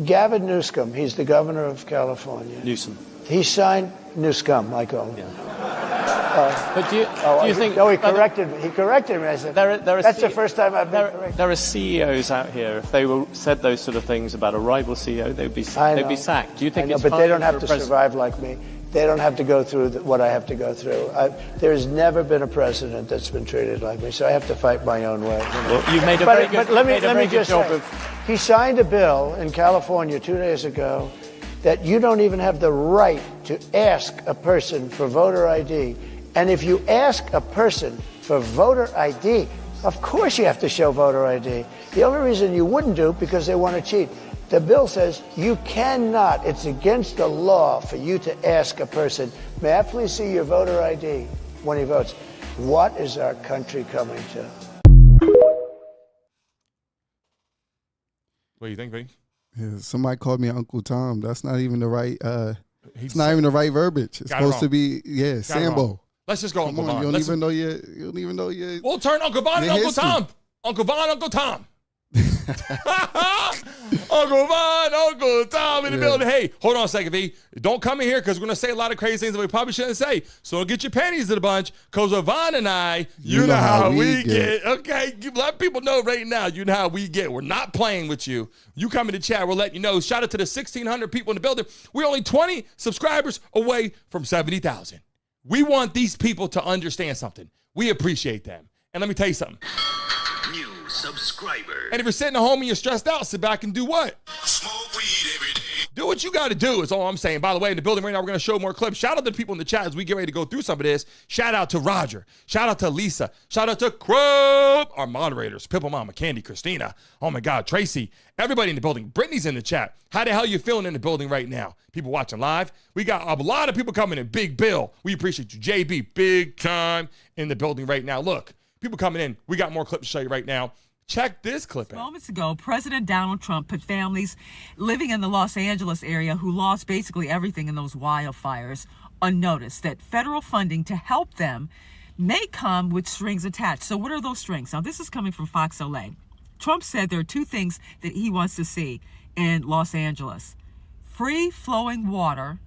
Gavin Newsom, he's the governor of California. Newsom. He signed Newsom, I call him. Yeah. But do you think? No, he corrected me. He corrected me. I said, that's the first time I've been corrected. There are CEOs out here. If they said those sort of things about a rival CEO, they'd be sacked. Do you think? But they don't have to survive like me. They don't have to go through what I have to go through. There's never been a president that's been treated like me, so I have to fight my own way. Well, you've made a very good. But let me just say, he signed a bill in California 2 days ago that you don't even have the right to ask a person for voter ID. And if you ask a person for voter ID, of course you have to show voter ID. The only reason you wouldn't do it because they want to cheat. The bill says you cannot, it's against the law for you to ask a person, may I please see your voter ID when he votes? What is our country coming to? What do you think, V? Yeah, somebody called me Uncle Tom. That's not even the right. It's not even the right verbiage. It's supposed to be Sambo. Let's just go Uncle Von. You don't even know your. We'll turn Uncle Von and Uncle history. Tom. Uncle Von, Uncle Tom. Uncle Von, Uncle Tom in the building. Hey, hold on a second, V. Don't come in here because we're going to say a lot of crazy things that we probably shouldn't say. So get your panties in a bunch because Yvonne and I, you know how we get. Okay, let people know right now, you know how we get. We're not playing with you. You come in the chat, we'll let you know. Shout out to the 1,600 people in the building. We're only 20 subscribers away from 70,000. We want these people to understand something. We appreciate them. And let me tell you something. New subscriber. And if you're sitting at home and you're stressed out, sit back and do what? Smoke weed every day. Do what you got to do is all I'm saying. By the way, in the building right now, we're going to show more clips. Shout out to the people in the chat as we get ready to go through some of this. Shout out to Roger. Shout out to Lisa. Shout out to Crow, our moderators, Pipple Mama, Candy, Christina. Oh my God, Tracy. Everybody in the building. Brittany's in the chat. How the hell you feeling in the building right now? People watching live. We got a lot of people coming in. Big Bill. We appreciate you. JB, big time in the building right now. Look, people coming in. We got more clips to show you right now. Check this clip out. Moments ago, President Donald Trump put families living in the Los Angeles area who lost basically everything in those wildfires on notice that federal funding to help them may come with strings attached. So what are those strings? Now, this is coming from Fox LA. Trump said there are two things that he wants to see in Los Angeles: free flowing water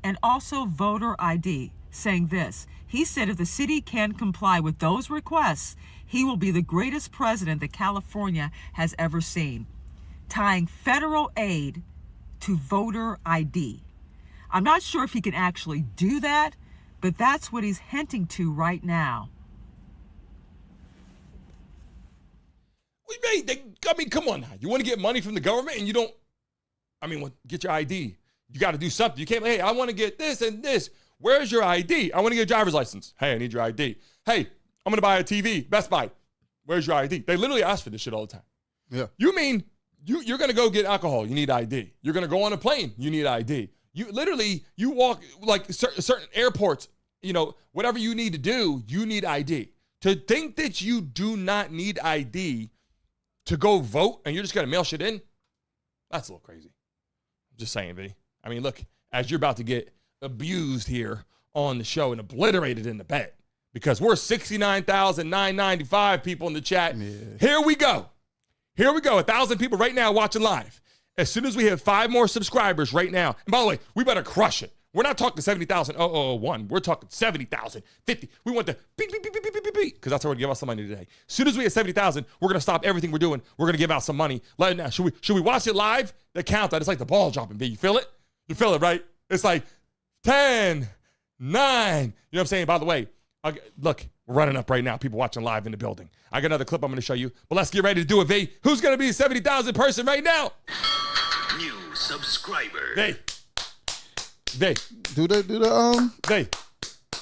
and also voter ID, saying this. He said if the city can comply with those requests, he will be the greatest president that California has ever seen, tying federal aid to voter ID. I'm not sure if he can actually do that, but that's what he's hinting to right now. Come on now. You want to get money from the government and you don't, get your ID. You got to do something. You can't, hey, I want to get this and this. Where's your ID? I want to get a driver's license. Hey, I need your ID. Hey, I'm going to buy a TV, Best Buy. Where's your ID? They literally ask for this shit all the time. Yeah. You mean you're going to go get alcohol, you need ID. You're going to go on a plane, you need ID. You walk like certain airports, whatever you need to do, you need ID. To think that you do not need ID to go vote and you're just going to mail shit in, that's a little crazy. Just saying, V. Look, as you're about to get abused here on the show and obliterated in the bed because we're 69,995 people in the chat. Yeah. Here we go. 1,000 people right now watching live. As soon as we have 5 more subscribers right now, and by the way, we better crush it. We're not talking 70,001. We're talking 70,000, 50. We want the beep, beep, beep, beep, beep, beep, beep, because that's how we're going to give out some money today. As soon as we hit 70,000, we're going to stop everything we're doing. We're going to give out some money. Let it now. Should we watch it live? The countdown. It's like the ball dropping, V. You feel it? You feel it, right? It's like 10, 9. You know what I'm saying? By the way, look, we're running up right now. People watching live in the building. I got another clip I'm going to show you, but let's get ready to do it, V. Who's going to be a 70,000 person right now? New subscriber. V. Do the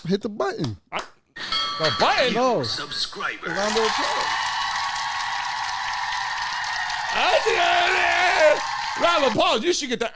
hit the button. The button? No. Subscriber. Round of applause. Round of applause. You should get the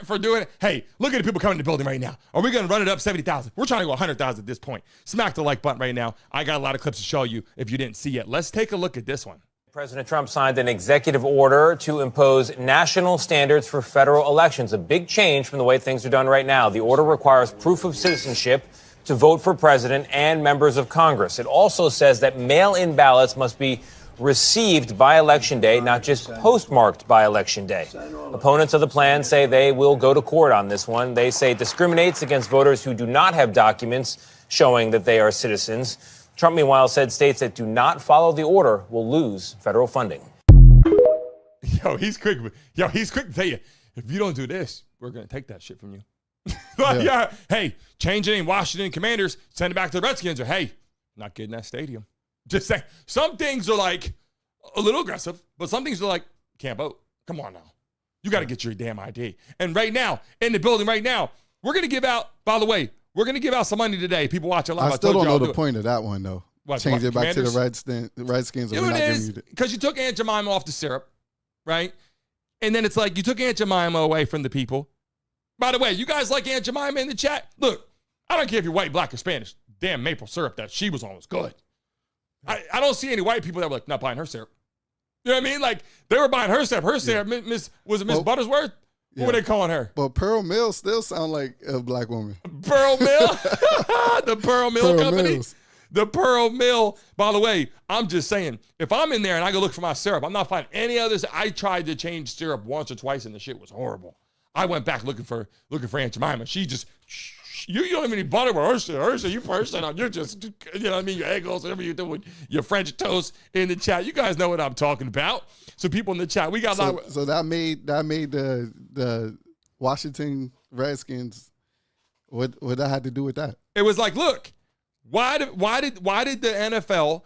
for doing it. Hey, look at the people coming in the building right now. Are we going to run it up 70,000? We're trying to go 100,000 at this point. Smack the like button right now. I got a lot of clips to show you if you didn't see it. Let's take a look at this one. President Trump signed an executive order to impose national standards for federal elections, a big change from the way things are done right now. The order requires proof of citizenship to vote for president and members of Congress. It also says that mail-in ballots must be received by Election Day, not just postmarked by Election Day. Opponents of the plan say they will go to court on this one. They say it discriminates against voters who do not have documents showing that they are citizens. Trump, meanwhile, said states that do not follow the order will lose federal funding. He's quick to tell you, if you don't do this, we're going to take that shit from you. Yeah. Hey, change it in Washington Commanders, send it back to the Redskins, or hey, not getting that stadium. Just saying, some things are like a little aggressive, but some things are like, can't vote. Come on now. You got to get your damn ID. And right now, in the building right now, we're going to give out, by the way, we're going to give out some money today. People watching live. I still don't know the point of that one, though. Change it back to the Redskins. It is, because you took Aunt Jemima off the syrup, right? And then it's like you took Aunt Jemima away from the people. By the way, you guys like Aunt Jemima in the chat? Look, I don't care if you're white, black, or Spanish. Damn maple syrup that she was on was good. I don't see any white people that were like, not buying her syrup. You know what I mean? Like, they were buying her syrup. Her syrup, Miss Buttersworth? What were they calling her? But Pearl Mill still sound like a black woman. Pearl Mill? The Pearl Mill Company? Mills. The Pearl Mill. By the way, I'm just saying, if I'm in there and I go look for my syrup, I'm not finding any others. I tried to change syrup once or twice and the shit was horrible. I went back looking for Aunt Jemima. She just, you don't even need butter with her syrup. You put her syrup on. You're just, you know what I mean? Your egg rolls, whatever you're doing, your French toast in the chat. You guys know what I'm talking about. So people in the chat, we got a lot. So that made the Washington Redskins. What that had to do with that? It was like, look, why did the NFL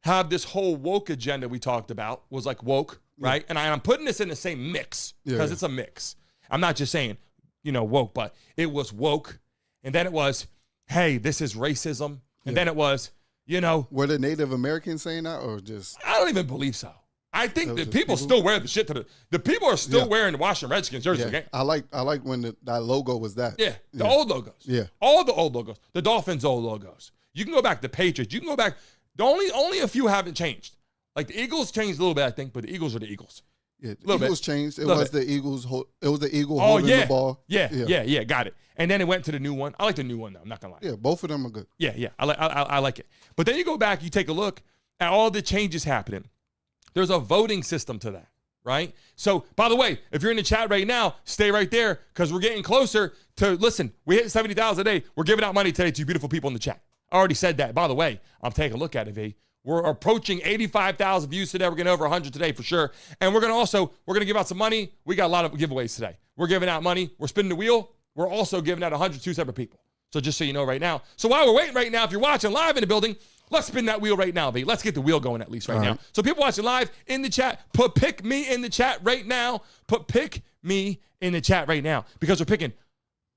have this whole woke agenda we talked about? Was like woke, right? And I'm putting this in the same mix because it's a mix. I'm not just saying, woke, but it was woke. And then it was, hey, this is racism. And then it was, Were the Native Americans saying that or just? I don't even believe so. I think that people still wear the shit to the people are still wearing the Washington Redskins jersey. Yeah. I like when that logo was that. Yeah, the old logos. Yeah. All the old logos. The Dolphins' old logos. You can go back to Patriots. You can go back. Only a few haven't changed. Like the Eagles changed a little bit, I think, but the Eagles are the Eagles. Yeah, the Eagles changed. It was the Eagles. It was the Eagle holding the ball. Yeah, got it. And then it went to the new one. I like the new one though. I'm not gonna lie. Yeah, both of them are good. Yeah, I like it. But then you go back, you take a look at all the changes happening. There's a voting system to that, right? So, by the way, if you're in the chat right now, stay right there because we're getting closer to. Listen, we hit 70,000 a day. We're giving out money today to you beautiful people in the chat. I already said that. By the way, I'm taking a look at it, V. We're approaching 85,000 views today. We're getting over 100 today for sure. And we're going to give out some money. We got a lot of giveaways today. We're giving out money. We're spinning the wheel. We're also giving out 102 separate people. So just so you know right now. So while we're waiting right now, if you're watching live in the building, let's spin that wheel right now, V. Let's get the wheel going at least right now. So people watching live in the chat, put pick me in the chat right now. Put pick me in the chat right now because we're picking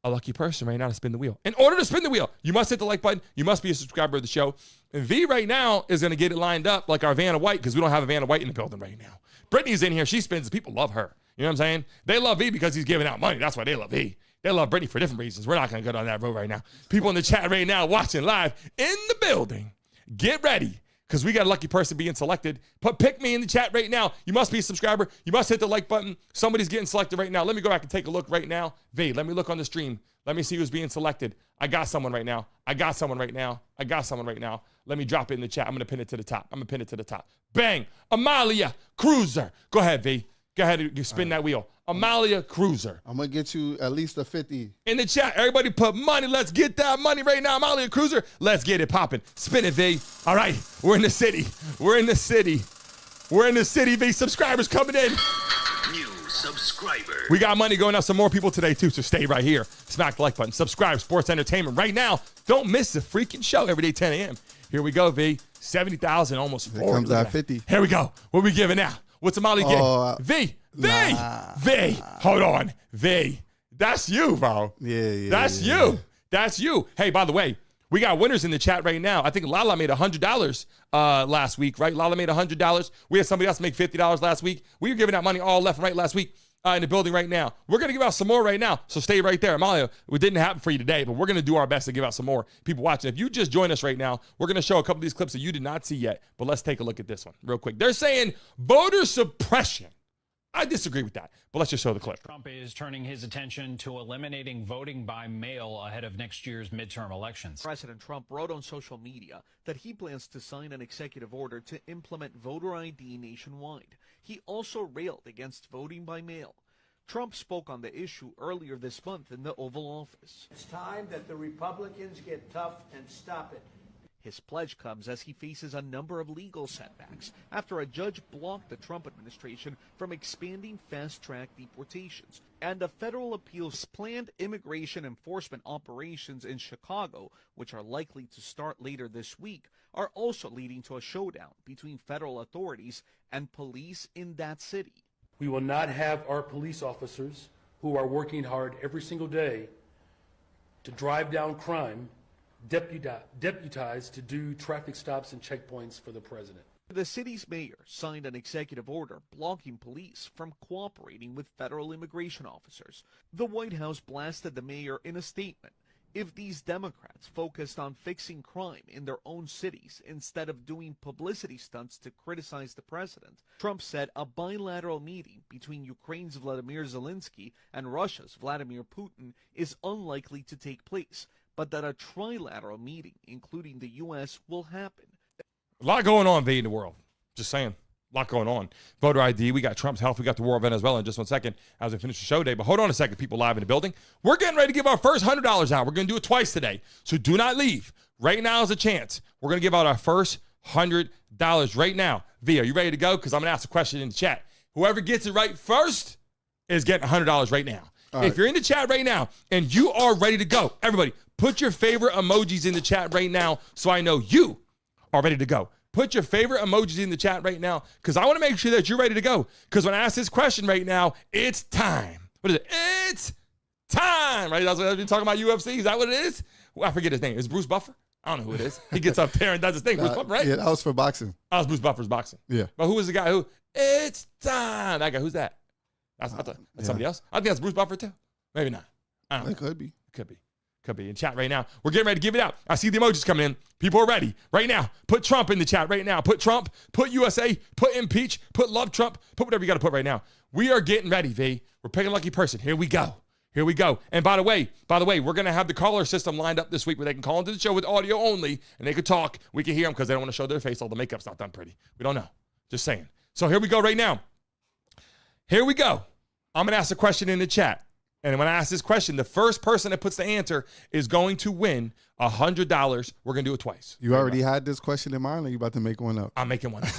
a lucky person right now to spin the wheel. In order to spin the wheel, you must hit the like button. You must be a subscriber of the show. And V right now is going to get it lined up like our Vanna White because we don't have a Vanna White in the building right now. Brittany's in here. She spins. People love her. You know what I'm saying? They love V because he's giving out money. That's why they love V. They love Brittany for different reasons. We're not going to go down that road right now. People in the chat right now watching live in the building. Get ready because we got a lucky person being selected. Put pick me in the chat right now. You must be a subscriber. You must hit the like button. Somebody's getting selected right now. Let me go back and take a look right now. V, let me look on the stream. Let me see who's being selected. I got someone right now. Let me drop it in the chat. I'm going to pin it to the top. Bang. Amalia Cruiser. Go ahead, V. Go ahead and spin that wheel. Amalia Cruiser. I'm going to get you at least a 50. In the chat, everybody put money. Let's get that money right now. Amalia Cruiser. Let's get it popping. Spin it, V. All right. We're in the city, V. Subscribers coming in. New subscriber. We got money going out. Some more people today, too, so stay right here. Smack the like button. Subscribe. Sports Entertainment right now. Don't miss the freaking show every day, 10 a.m. Here we go, V. 70,000, almost 40. It comes out 50. Here we go. What we giving out? What's Amalia getting? V. Hold on. V. That's you, bro. Yeah. That's you. Hey, by the way, we got winners in the chat right now. I think Lala made $100 last week, right? Lala made $100. We had somebody else make $50 last week. We were giving out money all left and right last week in the building right now. We're going to give out some more right now, so stay right there. Amalia, it didn't happen for you today, but we're going to do our best to give out some more. People watching, if you just joined us right now, we're going to show a couple of these clips that you did not see yet, but let's take a look at this one real quick. They're saying voter suppression. I disagree with that, but let's just show the clip. Trump is turning his attention to eliminating voting by mail ahead of next year's midterm elections. President Trump wrote on social media that he plans to sign an executive order to implement voter ID nationwide. He also railed against voting by mail. Trump spoke on the issue earlier this month in the Oval Office. It's time that the Republicans get tough and stop it. His pledge comes as he faces a number of legal setbacks after a judge blocked the Trump administration from expanding fast-track deportations, and a federal appeals planned immigration enforcement operations in Chicago, which are likely to start later this week, are also leading to a showdown between federal authorities and police in that city. We will not have our police officers who are working hard every single day to drive down crime deputized to do traffic stops and checkpoints for the president. The city's mayor signed an executive order blocking police from cooperating with federal immigration officers. The White House blasted the mayor in a statement. if these Democrats focused on fixing crime in their own cities instead of doing publicity stunts to criticize the president. Trump said a bilateral meeting between Ukraine's Vladimir Zelensky and Russia's Vladimir Putin is unlikely to take place, but that a trilateral meeting, including the U.S., will happen. A lot going on, V, in the world. Just saying. A lot going on. Voter ID. We got Trump's health. We got the war of Venezuela in just 1 second as we finish the show day. But hold on a second, people live in the building. We're getting ready to give our first $100 out. We're going to do it twice today. So do not leave. Right now is a chance. We're going to give out our first $100 right now. V, are you ready to go? Because I'm going to ask a question in the chat. Whoever gets it right first is getting $100 right now. If you're in the chat right now and you are ready to go, everybody, put your favorite emojis in the chat right now so I know you are ready to go. Put your favorite emojis in the chat right now because I want to make sure that you're ready to go. Because when I ask this question right now, it's time. What is it? It's time, right? That's what I've been talking about UFC. Is that what it is? Well, I forget his name. Is it Bruce Buffer? I don't know who it is. He gets up there and does his thing. Bruce Buffer, right? Yeah, that was for boxing. That was Bruce Buffer's boxing. Yeah. But who was the guy who, it's time. That guy, who's that? That's somebody else. I think that's Bruce Buffer too. Maybe not. I don't know. It could be. Could be in chat right now. We're getting ready to give it out. I see the emojis coming in. People are ready right now. Put Trump in the chat right now. Put Trump, put USA, put impeach, put love Trump, put whatever you got to put right now. We are getting ready, V. We're picking a lucky person. Here we go. Here we go. And by the way, we're going to have the caller system lined up this week where they can call into the show with audio only and they could talk. We can hear them because they don't want to show their face. All the makeup's not done pretty. We don't know. Just saying. So here we go right now. Here we go. I'm going to ask a question in the chat. And when I ask this question, the first person that puts the answer is going to win $100. We're going to do it twice. You already had this question in mind, or you about to make one up? I'm making one up.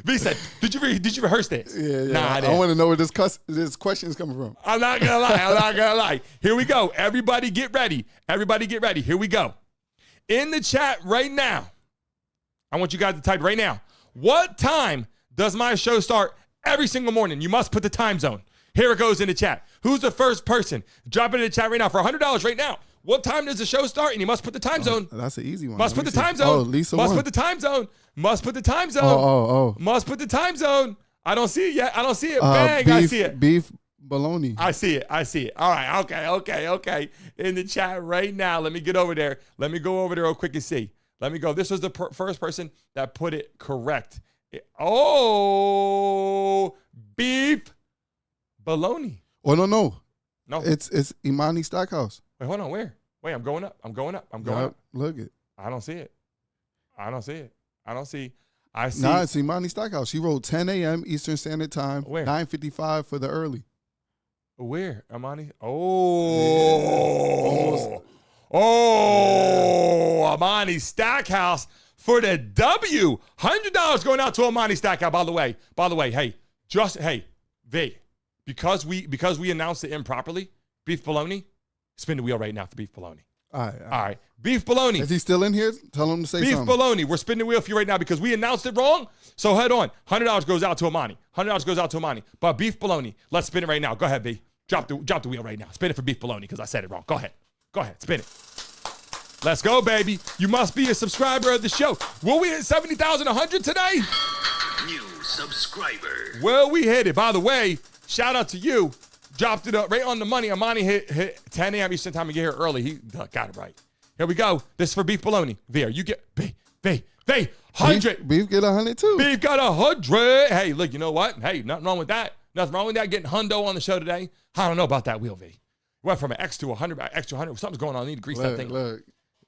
V said, did you rehearse this? Yeah. Nah, I want to know where this question is coming from. I'm not going to lie. Here we go. Everybody get ready. Here we go. In the chat right now, I want you guys to type right now. What time does my show start every single morning? You must put the time zone. Here it goes in the chat. Who's the first person? Drop it in the chat right now for $100 right now. What time does the show start? And you must put the time zone. That's an easy one. Must put the time zone. Oh, Lisa must won. put the time zone. Must put the time zone. Oh. Must put the time zone. I don't see it yet. Bang, I see it. Beef bologna. I see it. All right. Okay. In the chat right now. Let me get over there. Let me go over there real quick and see. Let me go. This was the first person that put it correct. Beef bologna. Oh, no. It's Imani Stackhouse. Wait, hold on. Where? Wait, I'm going up. Look it. I don't see it. I see. Nah, it's Imani Stackhouse. She wrote 10 a.m. Eastern Standard Time. Where? 9:55 for the early. Where? Imani? Imani Stackhouse for the W. $100 going out to Imani Stackhouse. By the way, V, because we announced it improperly, beef bologna, spin the wheel right now for beef bologna. All right. Beef bologna. Is he still in here? Tell him to say something. Beef bologna. We're spinning the wheel for you right now because we announced it wrong. So head on. $100 goes out to Imani. But beef bologna. Let's spin it right now. Go ahead, V. Drop the wheel right now. Spin it for beef bologna because I said it wrong. Go ahead. Spin it. Let's go, baby. You must be a subscriber of the show. Will we hit 70,100 today? New subscriber. Well, we hit it. By the way, shout out to you. Dropped it up right on the money. Imani hit 10 a.m. Eastern time to get here early. He got it right. Here we go. This is for beef bologna. Veer, you get V, 100. Beef get 100 too. Beef got 100. Hey, look, you know what? Hey, nothing wrong with that. Getting hundo on the show today. I don't know about that wheel, V. Went from an X to 100, X to 100. Something's going on. I need to grease that thing. Look.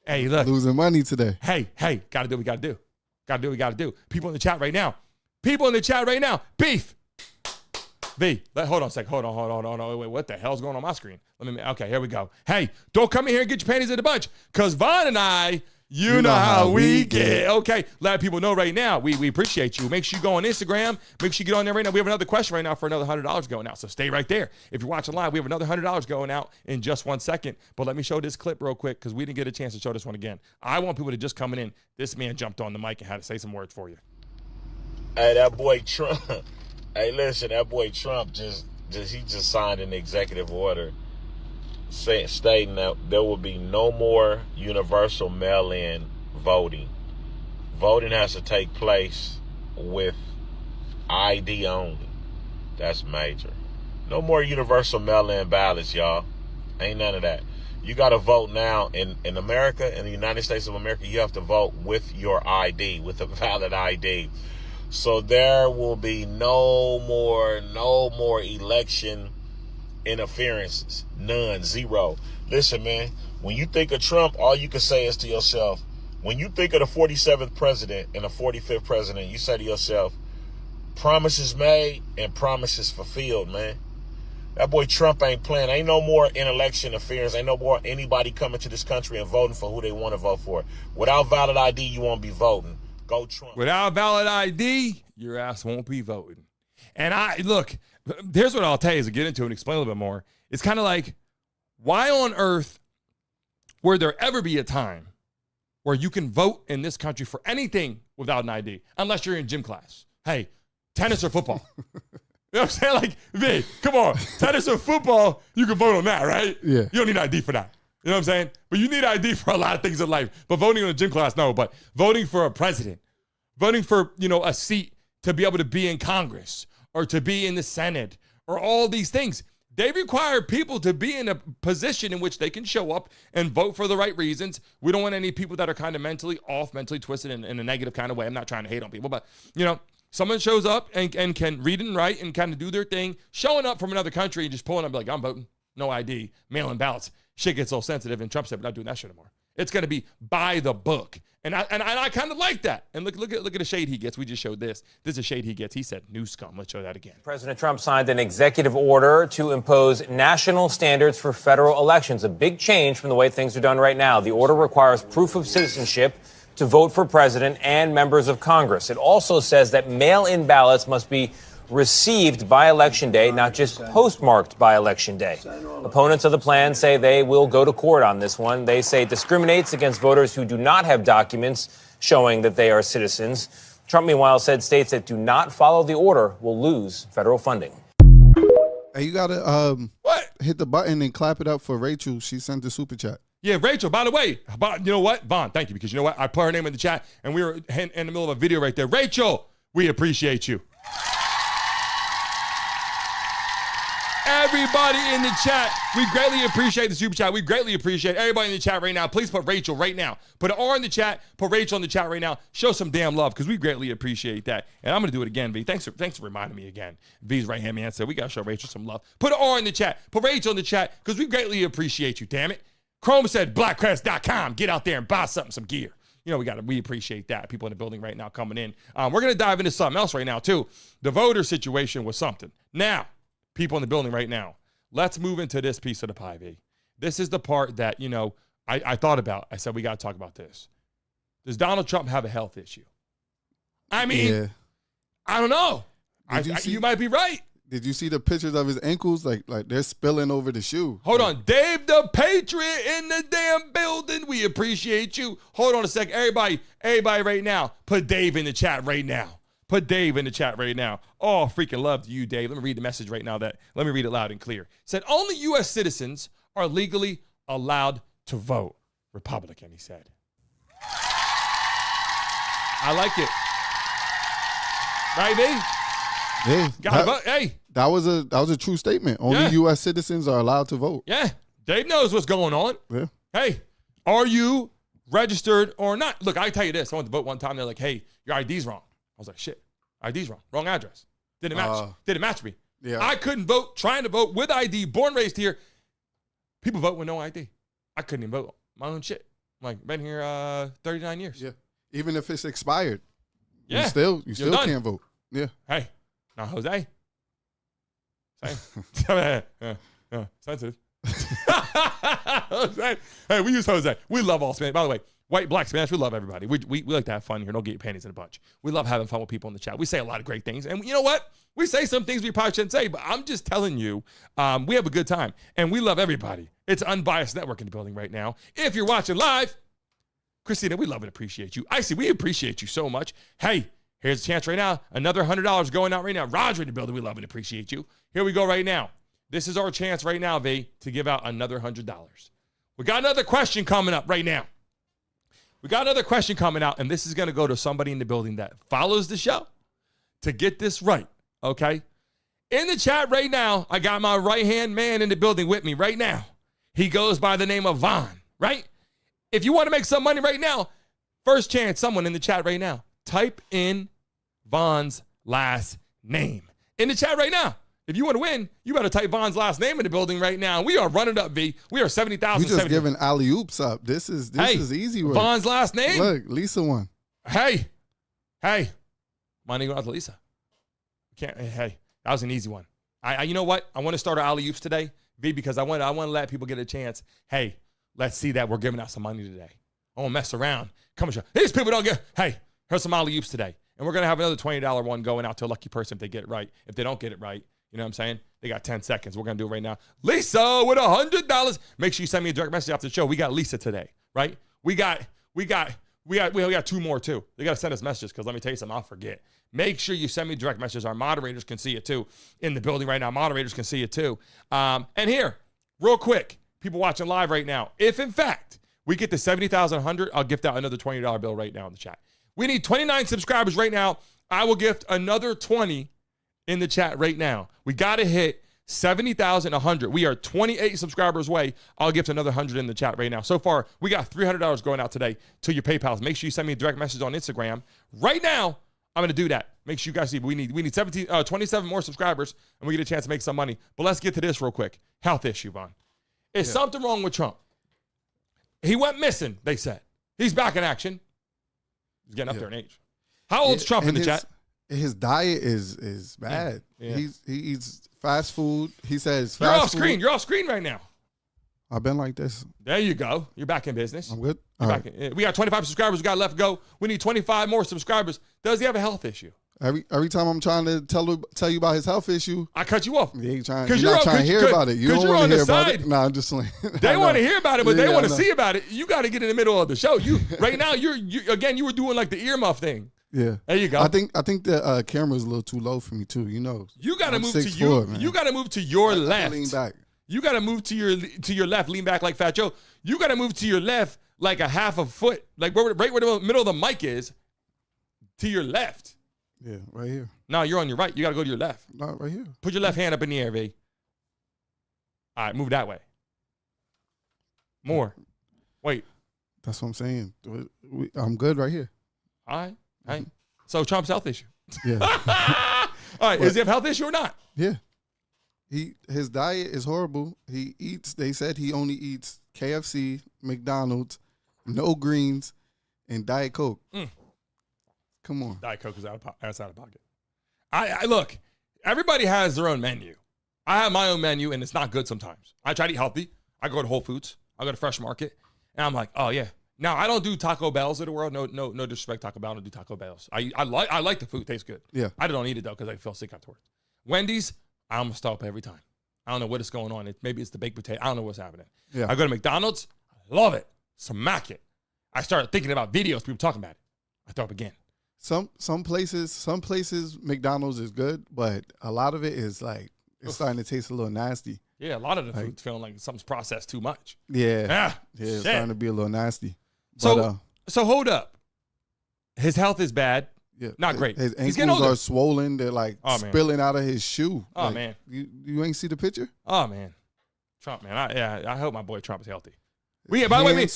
Hey, look. Losing money today. Hey, gotta do what we gotta do. People in the chat right now. Beef. V, hold on a second. Hold on. Wait, what the hell's going on my screen? Okay, here we go. Hey, don't come in here and get your panties in a bunch, because Vaughn and I, you know how we get. Okay, let people know right now. We appreciate you. Make sure you go on Instagram. Make sure you get on there right now. We have another question right now for another $100 going out, so stay right there. If you're watching live, we have another $100 going out in just 1 second. But let me show this clip real quick, because we didn't get a chance to show this one again. I want people to just coming in. This man jumped on the mic and had to say some words for you. Hey, that boy Trump. Hey, listen, that boy Trump just signed an executive order stating that there will be no more universal mail-in voting. Voting has to take place with ID only. That's major. No more universal mail-in ballots, y'all. Ain't none of that. You got to vote now in America, in the United States of America. You have to vote with your ID, with a valid ID. So there will be no more election interferences. None. Zero. Listen, man, when you think of Trump, all you can say is to yourself, when you think of the 47th president and the 45th president, you say to yourself, promises made and promises fulfilled, man. That boy Trump ain't playing. Ain't no more in election interference. Ain't no more anybody coming to this country and voting for who they want to vote for. Without valid ID, you won't be voting. Go Trump. Without valid ID, your ass won't be voting. And look, here's what I'll tell you as I get into it and explain a little bit more. It's kind of like, why on earth would there ever be a time where you can vote in this country for anything without an ID, unless you're in gym class? Hey, tennis or football? You know what I'm saying? Like, V, come on, tennis or football, you can vote on that, right? Yeah. You don't need ID for that. You know what I'm saying? But you need ID for a lot of things in life. But voting in a gym class, no. But voting for a president, voting for, a seat to be able to be in Congress or to be in the Senate or all these things, they require people to be in a position in which they can show up and vote for the right reasons. We don't want any people that are kind of mentally off, mentally twisted in a negative kind of way. I'm not trying to hate on people, but, someone shows up and can read and write and kind of do their thing, showing up from another country and just pulling up like, I'm voting, no ID, mail-in ballots. Shit gets so sensitive, and Trump said, we're not doing that shit anymore. It's going to be by the book. And I kind of like that. And look at the shade he gets. We just showed this. This is a shade he gets. He said, new scum. Let's show that again. President Trump signed an executive order to impose national standards for federal elections, a big change from the way things are done right now. The order requires proof of citizenship to vote for president and members of Congress. It also says that mail-in ballots must be received by Election Day, not just postmarked by Election Day. Opponents of the plan say they will go to court on this one. They say it discriminates against voters who do not have documents showing that they are citizens. Trump, meanwhile, said states that do not follow the order will lose federal funding. Hey, you got to hit the button and clap it up for Rachel. She sent the super chat. Yeah, Rachel, by the way, you know what? Vaughn, thank you, because you know what? I put her name in the chat, and we were in the middle of a video right there. Rachel, we appreciate you. Everybody in the chat, we greatly appreciate the super chat. We greatly appreciate everybody in the chat right now. Please put Rachel right now. Put an R in the chat. Put Rachel in the chat right now. Show some damn love, because we greatly appreciate that. And I'm going to do it again, V. Thanks for reminding me again. V's right-hand man said we got to show Rachel some love. Put an R in the chat. Put Rachel in the chat, because we greatly appreciate you, damn it. Chrome said blackcrest.com. Get out there and buy some gear. We appreciate that. People in the building right now coming in. We're going to dive into something else right now, too. The voter situation was something. Now, people in the building right now, let's move into this piece of the pie, V. This is the part that, I thought about. I said, we got to talk about this. Does Donald Trump have a health issue? I mean, I don't know. You might be right. Did you see the pictures of his ankles? Like they're spilling over the shoe. Hold on. Dave the Patriot in the damn building. We appreciate you. Hold on a second. Everybody right now, put Dave in the chat right now. Put Dave in the chat right now. Oh, freaking love you, Dave. Let me read the message right now. Let me read it loud and clear. It said, only U.S. citizens are legally allowed to vote. Republican, he said. I like it. Right, V? Hey, hey, that was a true statement. Only U.S. citizens are allowed to vote. Yeah, Dave knows what's going on. Yeah. Hey, are you registered or not? Look, I tell you this. I went to vote one time. They're like, hey, your ID's wrong. I was like, shit, ID's wrong. Wrong address. Didn't match me. Yeah. I couldn't vote, trying to vote with ID, born, raised here. People vote with no ID. I couldn't even vote my own shit. I'm like, been here 39 years. Yeah. Even if it's expired. Yeah. You still can't vote. Yeah. Hey. Now, Jose. Same. Sensitive. Jose. Hey, we use Jose. We love all Spanish. By the way, white, black, Spanish, we love everybody. We like to have fun here. Don't get your panties in a bunch. We love having fun with people in the chat. We say a lot of great things. And you know what? We say some things we probably shouldn't say, but I'm just telling you, we have a good time. And we love everybody. It's Unbiased Network in the building right now. If you're watching live, Christina, we love and appreciate you. Icy, we appreciate you so much. Hey, here's a chance right now. Another $100 going out right now. Roger in the building. We love and appreciate you. Here we go right now. This is our chance right now, V, to give out another $100. We got another question coming up right now. We got another question coming out, and this is going to go to somebody in the building that follows the show to get this right, okay? In the chat right now, I got my right-hand man in the building with me right now. He goes by the name of Vaughn, right? If you want to make some money right now, first chance, someone in the chat right now, type in Vaughn's last name in the chat right now. If you want to win, you better type Vaughn's last name in the building right now. We are running up, V. We are 70,000. We just giving alley-oops up. This is easy work. Vaughn's last name? Look, Lisa won. Hey. Money going out to Lisa. Hey, that was an easy one. You know what? I want to start our alley-oops today, V, because I want to let people get a chance. Hey, let's see that we're giving out some money today. I won't mess around. Come on, these people don't get. Hey, here's some alley-oops today. And we're going to have another $20 one going out to a lucky person if they get it right. If they don't get it right, you know what I'm saying? They got 10 seconds. We're going to do it right now. Lisa with $100. Make sure you send me a direct message after the show. We got Lisa today, right? We got two more too. They got to send us messages because let me tell you something, I'll forget. Make sure you send me direct messages. Our moderators can see it too in the building right now. Moderators can see it too. And here, real quick, people watching live right now, if in fact we get to 70,100, I'll gift out another $20 bill right now in the chat. We need 29 subscribers right now. I will gift another 20 in the chat right now. We got to hit 70,100. We are 28 subscribers away. I'll gift another 100 in the chat right now. So far, we got $300 going out today to your PayPals. Make sure you send me a direct message on Instagram. Right now, I'm going to do that. Make sure you guys see. We need 27 more subscribers, and we get a chance to make some money. But let's get to this real quick. Health issue, Vaughn. Is something wrong with Trump? He went missing, they said. He's back in action. He's getting up there in age. How old's Trump in the chat? His diet is bad. Yeah. He eats fast food. He says You're fast off screen. You're off screen right now. I've been like this. There you go. You're back in business. I'm good. We got 25 subscribers. We got left to go. We need 25 more subscribers. Does he have a health issue? Every time I'm trying to tell you about his health issue, I cut you off. You're not trying to hear about it. You don't want to hear about it. No, I'm just like they want to hear about it, but they want to see about it. You got to get in the middle of the show. You right now. You were doing like the earmuff thing. Yeah, there you go. I think the camera's a little too low for me too. You know, you got to move to you. You got to move to your left. Lean back. You got to move to your left. Lean back like Fat Joe. You got to move to your left like a half a foot, like right where the middle of the mic is. To your left. Yeah, right here. No, you're on your right. You got to go to your left. Not right here. Put your left hand up in the air, V. All right, move that way. More. Wait. That's what I'm saying. I'm good right here. All right. So Trump's health issue. Yeah. All right. Is he have a health issue or not? Yeah. His diet is horrible. They said he only eats KFC, McDonald's, no greens, and Diet Coke. Come on. Diet Coke is out of pocket. I look, everybody has their own menu. I have my own menu, and it's not good sometimes. I try to eat healthy. I go to Whole Foods. I go to Fresh Market, and I'm like, oh, yeah. Now, I don't do Taco Bells of the world. No disrespect, Taco Bell. I don't do Taco Bells. I like the food. It tastes good. Yeah. I don't eat it, though, because I feel sick afterwards. Wendy's, I almost stop every time. I don't know what is going on. Maybe it's the baked potato. I don't know what's happening. Yeah. I go to McDonald's. I love it. Smack it. I started thinking about videos, people talking about it. I throw up again. Some places McDonald's is good, but a lot of it is like it's starting to taste a little nasty. Yeah, a lot of the food's feeling like something's processed too much. Yeah. It's starting to be a little nasty. So hold up. His health is bad. Yeah, not great. His ankles are swollen. They're like spilling out of his shoe. Oh, like, man. You ain't see the picture? Oh, man. Trump, man. I hope my boy Trump is healthy. By the way,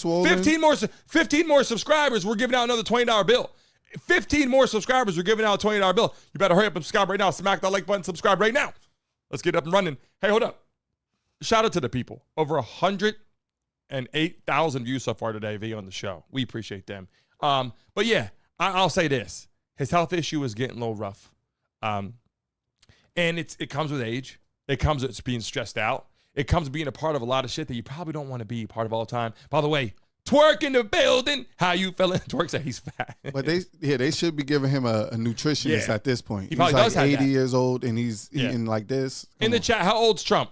15 more subscribers. We're giving out another $20 bill. 15 more subscribers. We're giving out a $20 bill. You better hurry up and subscribe right now. Smack that like button. Subscribe right now. Let's get up and running. Hey, hold up. Shout out to the people. Over 108,000 views so far today, V, on the show. We appreciate them. But yeah, I'll say this. His health issue is getting a little rough. And it comes with age. It comes with being stressed out. It comes with being a part of a lot of shit that you probably don't want to be part of all the time. By the way, Twerk in the building. How you feeling? Twerk said he's fat. But they should be giving him a nutritionist at this point. He probably he's like 80 years old and he's eating like this. In the chat, how old's Trump?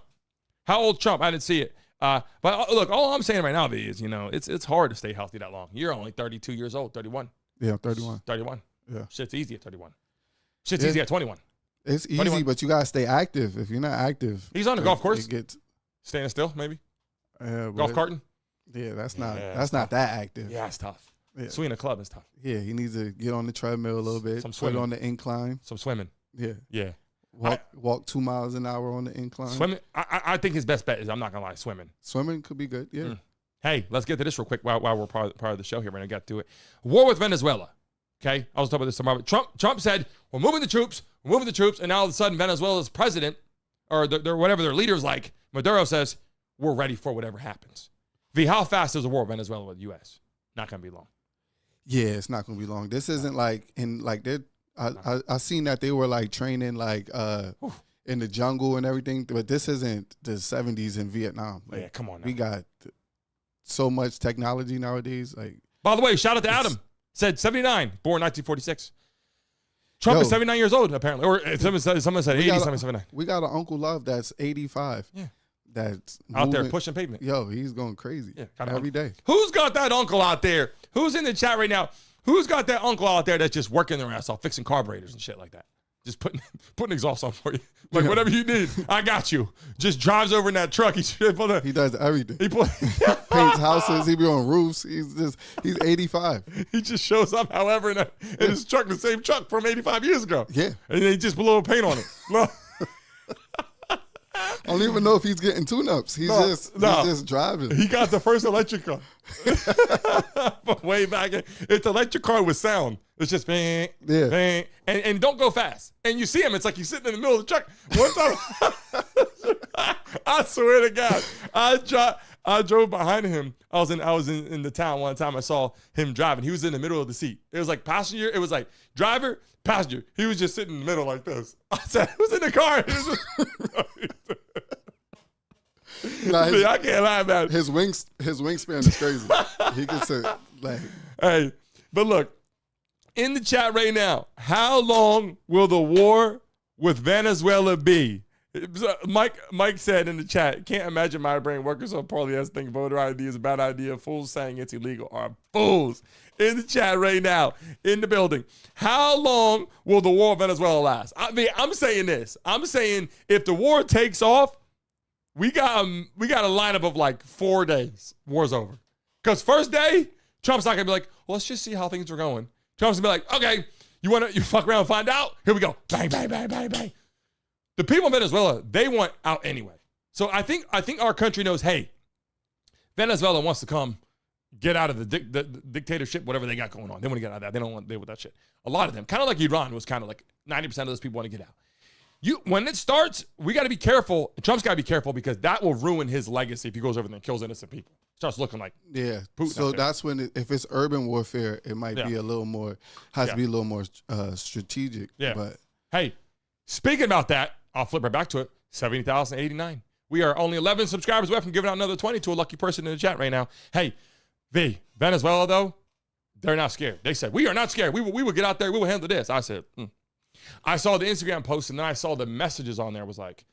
How old's Trump? I didn't see it. But look, all I'm saying right now is, it's hard to stay healthy that long. You're only 32 years old, 31. Yeah, 31. 31. Yeah. Shit's easy at 31. Shit's easy at 21. It's easy, 21. but you got to stay active. If you're not active. He's on the golf course. It gets, standing still, maybe? Golf carting? Yeah, that's not that active. Yeah, it's tough. Yeah. Swinging a club is tough. Yeah, he needs to get on the treadmill a little bit. Some swimming. Put on the incline. Some swimming. Yeah. Yeah. Walk 2 miles an hour on the incline. Swimming, I think his best bet is, I'm not going to lie, swimming. Swimming could be good, yeah. Hey, let's get to this real quick while we're part of the show here. We're going to get to it. War with Venezuela. Okay, I was talking about this tomorrow. Trump said, we're moving the troops, and now all of a sudden Venezuela's president, or whatever their leader's like, Maduro says, we're ready for whatever happens. V, how fast is a war with Venezuela with the U.S.? Not going to be long. Yeah, it's not going to be long. This isn't like, I seen that they were like training like in the jungle and everything, but this isn't the 70s in Vietnam. Like, yeah, come on now. We got so much technology nowadays. Like, by the way, shout out to Adam. Said 79, born 1946. Trump is 79 years old, apparently. Or someone said 80, 79. We got an Uncle Love that's 85. Yeah. That's out there pushing pavement. Yo, he's going crazy. Yeah, every day. Who's got that uncle out there? Who's in the chat right now? Who's got that uncle out there that's just working their ass off, fixing carburetors and shit like that? Just putting exhaust on for you. Like, whatever you need, I got you. Just drives over in that truck. He does everything. He paints houses. He be on roofs. He's 85. He just shows up, however, in his truck, the same truck from 85 years ago. Yeah. And he just put a little paint on it. I don't even know if he's getting tune-ups. He's just driving. He got the first electric car. But way back, it's electric car with sound. It's just bang, bang, and don't go fast. And you see him, it's like he's sitting in the middle of the truck. One time, I swear to God, I drove behind him. I was in the town one time. I saw him driving. He was in the middle of the seat. It was like passenger. It was like driver, passenger. He was just sitting in the middle like this. I said, who's in the car? I can't lie about it. His wingspan is crazy. He can say, like, hey, but look, in the chat right now, how long will the war with Venezuela be? Mike said in the chat, can't imagine my brain working so poorly as think voter ID is a bad idea. Fools saying it's illegal are fools. In the chat right now, in the building, how long will the war with Venezuela last? I mean, I'm saying this. I'm saying if the war takes off, we got a lineup of like 4 days. War's over. Because first day, Trump's not gonna be like, well, let's just see how things are going. Trump's gonna be like, okay, you fuck around and find out? Here we go. Bang, bang, bang, bang, bang. The people in Venezuela, they want out anyway. So I think our country knows, hey, Venezuela wants to come get out of the dictatorship, whatever they got going on. They want to get out of that. They don't want to deal with that shit. A lot of them, kind of like Iran was kind of like 90% of those people want to get out. When it starts, we got to be careful. Trump's got to be careful because that will ruin his legacy if he goes over there and kills innocent people. Starts looking like Putin. So that's when, if it's urban warfare, it might be a little more, has to be a little more strategic. Yeah. But hey, speaking about that, I'll flip right back to it. 70,089. We are only 11 subscribers away from giving out another 20 to a lucky person in the chat right now. Hey, Venezuela, though, they're not scared. They said, we are not scared. We will get out there. We will handle this. I said, I saw the Instagram post, and then I saw the messages on there. Was like,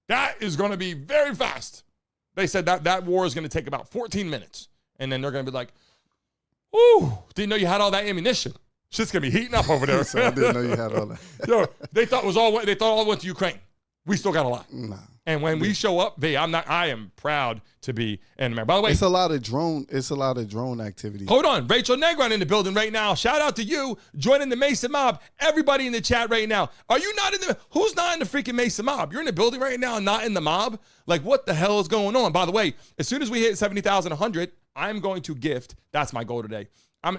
that is going to be very fast. They said that war is going to take about 14 minutes. And then they're going to be like, ooh, didn't know you had all that ammunition. Shit's going to be heating up over there. So I didn't know you had all that. Yo, they thought all went to Ukraine. We still got a lot. Nah. And when we show up, I am proud to be in America. By the way, it's a lot of drone activity. Hold on. Rachel Negron in the building right now. Shout out to you joining the Mesa Mob. Everybody in the chat right now. Are you not who's not in the freaking Mesa Mob? You're in the building right now and not in the mob? Like, what the hell is going on? By the way, as soon as we hit 70,100, I'm going to gift. That's my goal today.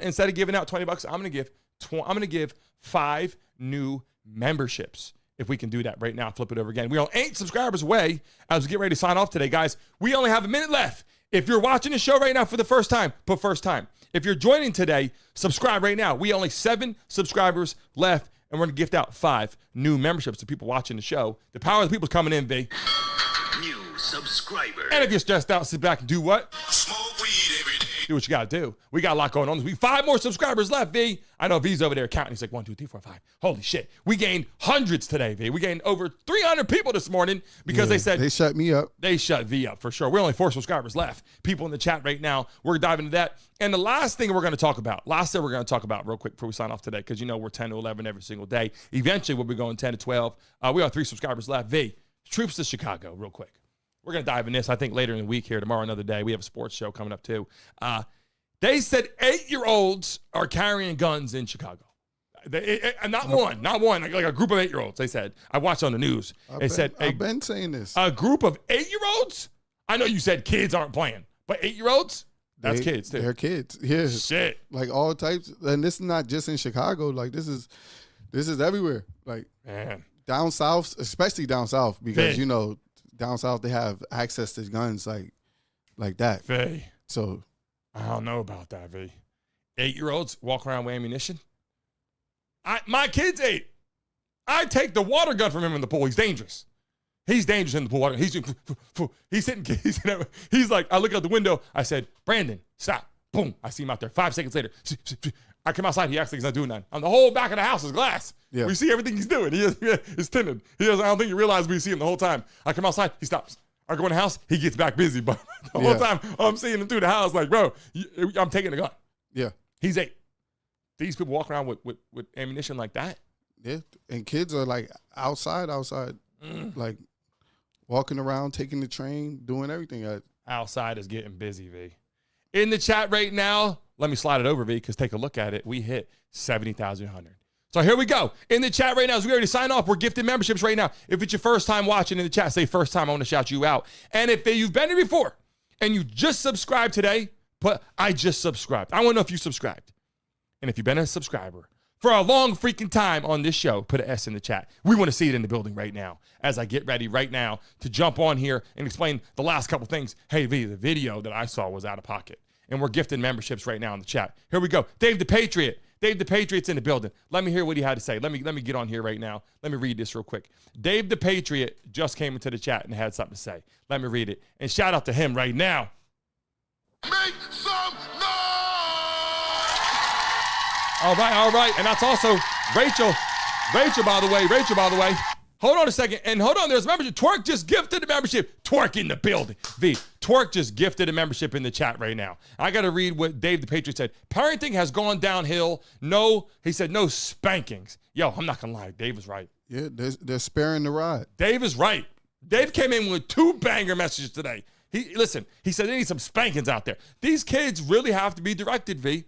Instead of giving out $20, I'm going to give 5 new memberships. If we can do that right now, flip it over again. We are 8 subscribers away as we get ready to sign off today, guys. We only have a minute left. If you're watching the show right now for the first time, put first time. If you're joining today, subscribe right now. We only 7 subscribers left, and we're going to gift out 5 new memberships to people watching the show. The power of the people's coming in, V. New subscriber. And if you're stressed out, sit back and do what? Smoke weed every day. Do what you got to do. We got a lot going on. We 5 more subscribers left, V. I know V's over there counting. He's like, 1, 2, 3, 4, 5. Holy shit. We gained hundreds today, V. We gained over 300 people this morning because they said. They shut me up. They shut V up for sure. We're only 4 subscribers left. People in the chat right now. We're diving into that. And the last thing we're going to talk about real quick before we sign off today, because we're 10 to 11 every single day. Eventually, we'll be going 10 to 12. We have 3 subscribers left. V, troops to Chicago real quick. We're going to dive in this, I think, later in the week here. Tomorrow, another day. We have a sports show coming up, too. They said 8-year-olds are carrying guns in Chicago. Not one, like a group of 8-year-olds. They said, I watched on the news. I've been saying this. A group of 8-year-olds? I know you said kids aren't playing, but 8-year-olds? That's kids too. They're kids. Yeah. Shit. Like all types. And this is not just in Chicago. Like this is everywhere. Like man. Down south, especially down south, because you know, down south they have access to guns like that. V. So I don't know about that, V. 8-year-olds walk around with ammunition. My kid's 8. I take the water gun from him in the pool. He's dangerous. He's dangerous in the pool. He's sitting. He's like, I look out the window. I said, Brandon, stop. Boom. I see him out there. 5 seconds later, I come outside. He acts like he's not doing nothing. On the whole back of the house is glass. Yeah. We see everything he's doing. It's tinted. I don't think he realizes we see him the whole time. I come outside. He stops. I go in the house. He gets back busy. But the whole time I'm seeing him through the house, like, bro, I'm taking the gun. Yeah. He's 8. These people walk around with ammunition like that. Yeah. And kids are like outside, like walking around, taking the train, doing everything. Outside is getting busy, V. In the chat right now, let me slide it over, V, because take a look at it. We hit 70,100. So here we go. In the chat right now, as we already sign off, we're gifting memberships right now. If it's your first time watching in the chat, say first time, I want to shout you out. And if you've been here before and you just subscribed today, put I just subscribed. I want to know if you subscribed. And if you've been a subscriber for a long freaking time on this show, put an S in the chat. We want to see it in the building right now as I get ready right now to jump on here and explain the last couple things. Hey, V, the video that I saw was out of pocket. And we're gifting memberships right now in the chat. Here we go. Dave the Patriot. Dave the Patriot's in the building. Let me hear what he had to say. Let me get on here right now. Let me read this real quick. Dave the Patriot just came into the chat and had something to say. Let me read it. And shout out to him right now. Make some noise! All right. And that's also Rachel, by the way. Hold on a second. And hold on, there's a membership. Twerk just gifted a membership. Twerk in the building. V, Twerk just gifted a membership in the chat right now. I got to read what Dave the Patriot said. Parenting has gone downhill. He said no spankings. Yo, I'm not going to lie. Dave is right. Yeah, they're sparing the rod. Dave is right. Dave came in with 2 banger messages today. He said they need some spankings out there. These kids really have to be directed, V.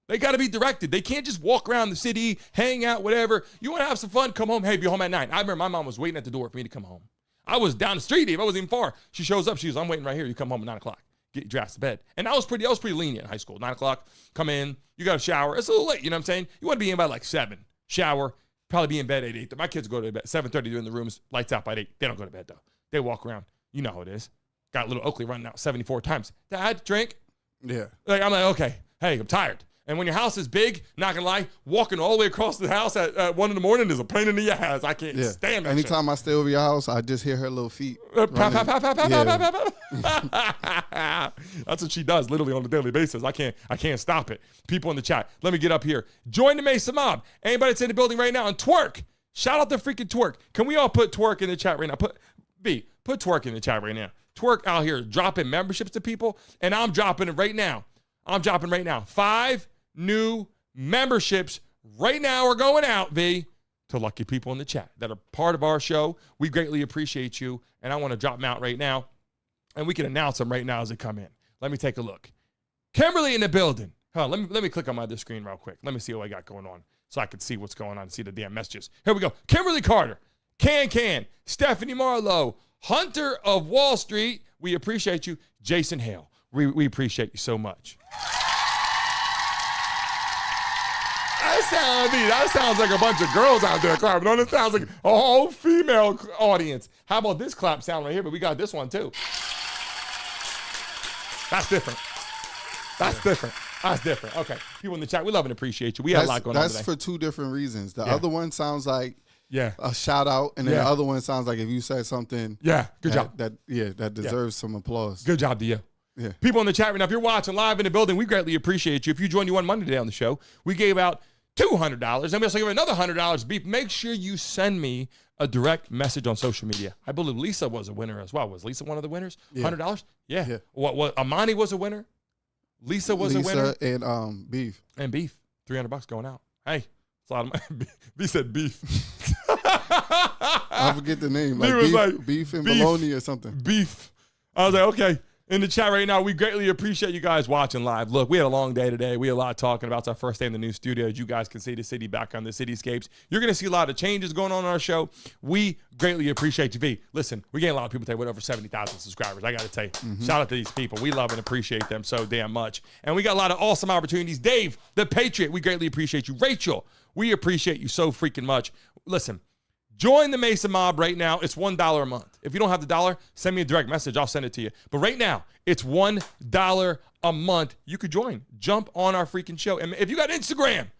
They got to be directed. They can't just walk around the city, hang out, whatever. You want to have some fun, come home. Hey, be home at 9. I remember my mom was waiting at the door for me to come home. I was down the street, Eve. I wasn't even far. She shows up. She goes, I'm waiting right here. You come home at 9 o'clock. Get dressed to bed. And I was pretty lenient in high school. 9 o'clock, come in. You got to shower. It's a little late, you know what I'm saying? You want to be in by like 7. Shower. Probably be in bed at 8. My kids go to bed 7:30. They're in the rooms. Lights out by 8. They don't go to bed, though. They walk around. You know how it is. Got little Oakley running out 74 times. Dad, drink. Yeah. I'm like, okay. Hey, I'm tired. And when your house is big, not gonna lie, walking all the way across the house at 1 in the morning is a pain in the ass. I can't stand that. Anytime I stay over your house, I just hear her little feet. That's what she does literally on a daily basis. I can't stop it. People in the chat, let me get up here. Join the Mesa Mob. Anybody that's in the building right now, and Twerk. Shout out to freaking Twerk. Can we all put Twerk in the chat right now? Put Twerk in the chat right now. Twerk out here dropping memberships to people, and I'm dropping it right now. 5 new memberships right now are going out, V, to lucky people in the chat that are part of our show. We greatly appreciate you, and I want to drop them out right now, and we can announce them right now as they come in. Let me take a look. Kimberly in the building. Let me click on my other screen real quick. Let me see what I got going on so I can see what's going on and see the damn messages. Here we go. Kimberly Carter, Can, Stephanie Marlowe, Hunter of Wall Street. We appreciate you. Jason Hale. We appreciate you so much. That sounds like a bunch of girls out there clapping. No, it sounds like a whole female audience. How about this clap sound right here? But we got this one too. That's different. Okay. People in the chat, we love and appreciate you. We had a lot going on today. That's for 2 different reasons. The other one sounds like a shout out, and then the other one sounds like if you said something. Yeah, good job. That deserves some applause. Good job to you. Yeah. People in the chat right now, if you're watching live in the building, we greatly appreciate you. If you joined you on Monday today on the show, we gave out $200, and we also give another $100 beef. Make sure you send me a direct message on social media. I believe Lisa was a winner as well. Was Lisa one of the winners? $100? Yeah. What Amani was a winner. Lisa was a winner. And beef. And beef. $300 going out. Hey, it's a lot of money. B said beef. I forget the name. Like beef and bologna or something. Beef. I was like, okay. in the chat right now. We greatly appreciate you guys watching live. Look, we had a long day today. We had a lot talking about. It's our first day in the new studio. As you guys can see the city back on the cityscapes. You're going to see a lot of changes going on in our show. We greatly appreciate you, V. Listen, we're getting a lot of people today with over 70,000 subscribers. I got to tell you, shout out to these people. We love and appreciate them so damn much. And we got a lot of awesome opportunities. Dave, the Patriot, we greatly appreciate you. Rachel, we appreciate you so freaking much. Listen, join the Mason Mob right now. It's $1 a month. If you don't have the dollar, send me a direct message. I'll send it to you. But right now, it's $1 a month. You could join. Jump on our freaking show. And if you got Instagram,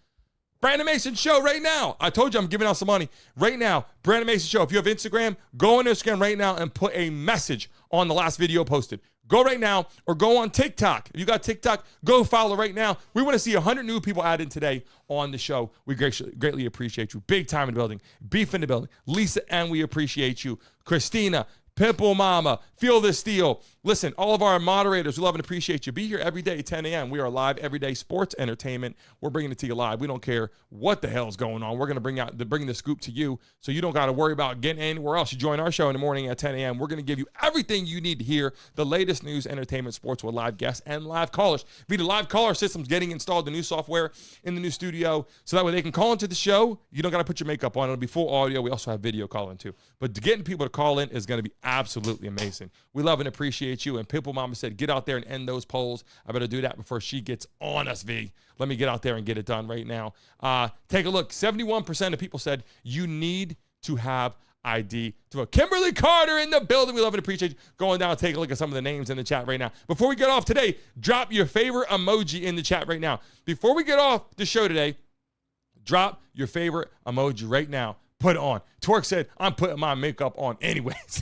Brandon Mason Show right now. I told you I'm giving out some money. Right now, Brandon Mason Show. If you have Instagram, go on Instagram right now and put a message on the last video posted. Go right now or go on TikTok. If you got TikTok, go follow right now. We want to see 100 new people added today on the show. We greatly appreciate you. Big time in the building. Beef in the building. Lisa, and we appreciate you. Christina, Pimple Mama, Feel the Steel. Listen, all of our moderators, we love and appreciate you. Be here every day at 10 a.m. We are live every day. Sports entertainment. We're bringing it to you live. We don't care what the hell's going on. We're going to bring the scoop to you, so you don't got to worry about getting anywhere else. You join our show in the morning at 10 a.m. We're going to give you everything you need to hear, the latest news, entertainment, sports with live guests and live callers. The live caller system's getting installed, the new software in the new studio, so that way they can call into the show. You don't got to put your makeup on. It'll be full audio. We also have video calling too. But getting people to call in is going to be absolutely amazing. We love and appreciate you. And Pimple Mama said, get out there and end those polls. I better do that before she gets on us, V. Let me get out there and get it done right now. Take a look. 71% of people said you need to have ID to vote. Kimberly Carter in the building. We love and appreciate you. Going down and take a look at some of the names in the chat right now. Before we get off today, drop your favorite emoji in the chat right now. Before we get off the show today, drop your favorite emoji right now. Put it on. Twerk said, I'm putting my makeup on anyways.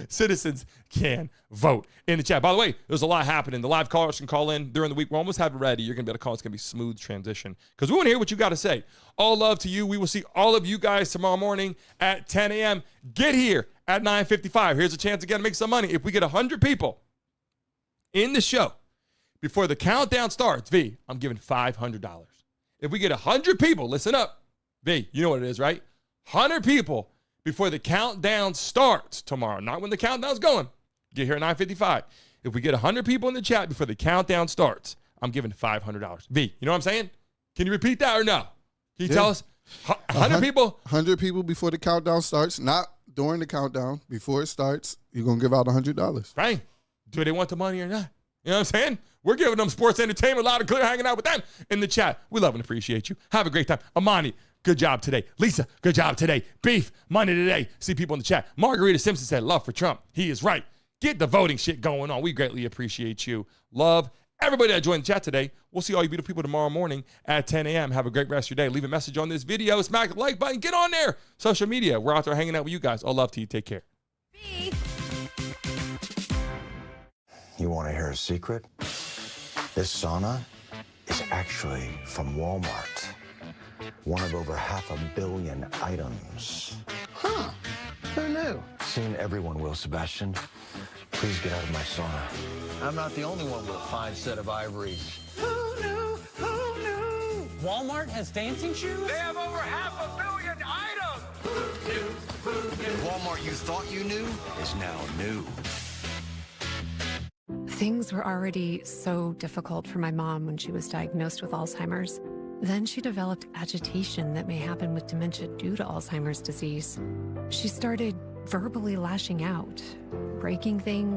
Citizens can vote in the chat. By the way, there's a lot happening. The live callers can call in during the week. We almost have it ready. You're going to be able to call. It's going to be a smooth transition because we want to hear what you got to say. All love to you. We will see all of you guys tomorrow morning at 10 a.m. Get here at 9:55. Here's a chance again to make some money. If we get 100 people in the show before the countdown starts, V, I'm giving $500. If we get 100 people, listen up. V, you know what it is, right? 100 people before the countdown starts tomorrow. Not when the countdown's going. Get here at 9:55. If we get 100 people in the chat before the countdown starts, I'm giving $500. V, you know what I'm saying? Can you repeat that or no? Can you tell us? 100 people? 100 people before the countdown starts. Not during the countdown. Before it starts, you're going to give out $100. Right. Do they want the money or not? You know what I'm saying? We're giving them sports entertainment loud and clear, hanging out with them in the chat. We love and appreciate you. Have a great time. Amani, good job today. Lisa, good job today. Beef, money today. See people in the chat. Margarita Simpson said, love for Trump. He is right. Get the voting shit going on. We greatly appreciate you. Love everybody that joined the chat today. We'll see all you beautiful people tomorrow morning at 10 a.m. Have a great rest of your day. Leave a message on this video. Smack the like button. Get on there. Social media. We're out there hanging out with you guys. All love to you. Take care. You want to hear a secret? This sauna is actually from Walmart. One of over 500 million items. Huh. Who knew? Seen everyone, Will Sebastian. Please get out of my sauna. I'm not the only one with a fine set of ivories. Who knew? Who knew? Walmart has dancing shoes? They have over 500 million items! Who knew? Who knew? Walmart you thought you knew is now new. Things were already so difficult for my mom when she was diagnosed with Alzheimer's. Then she developed agitation that may happen with dementia due to Alzheimer's disease. She started verbally lashing out, breaking things.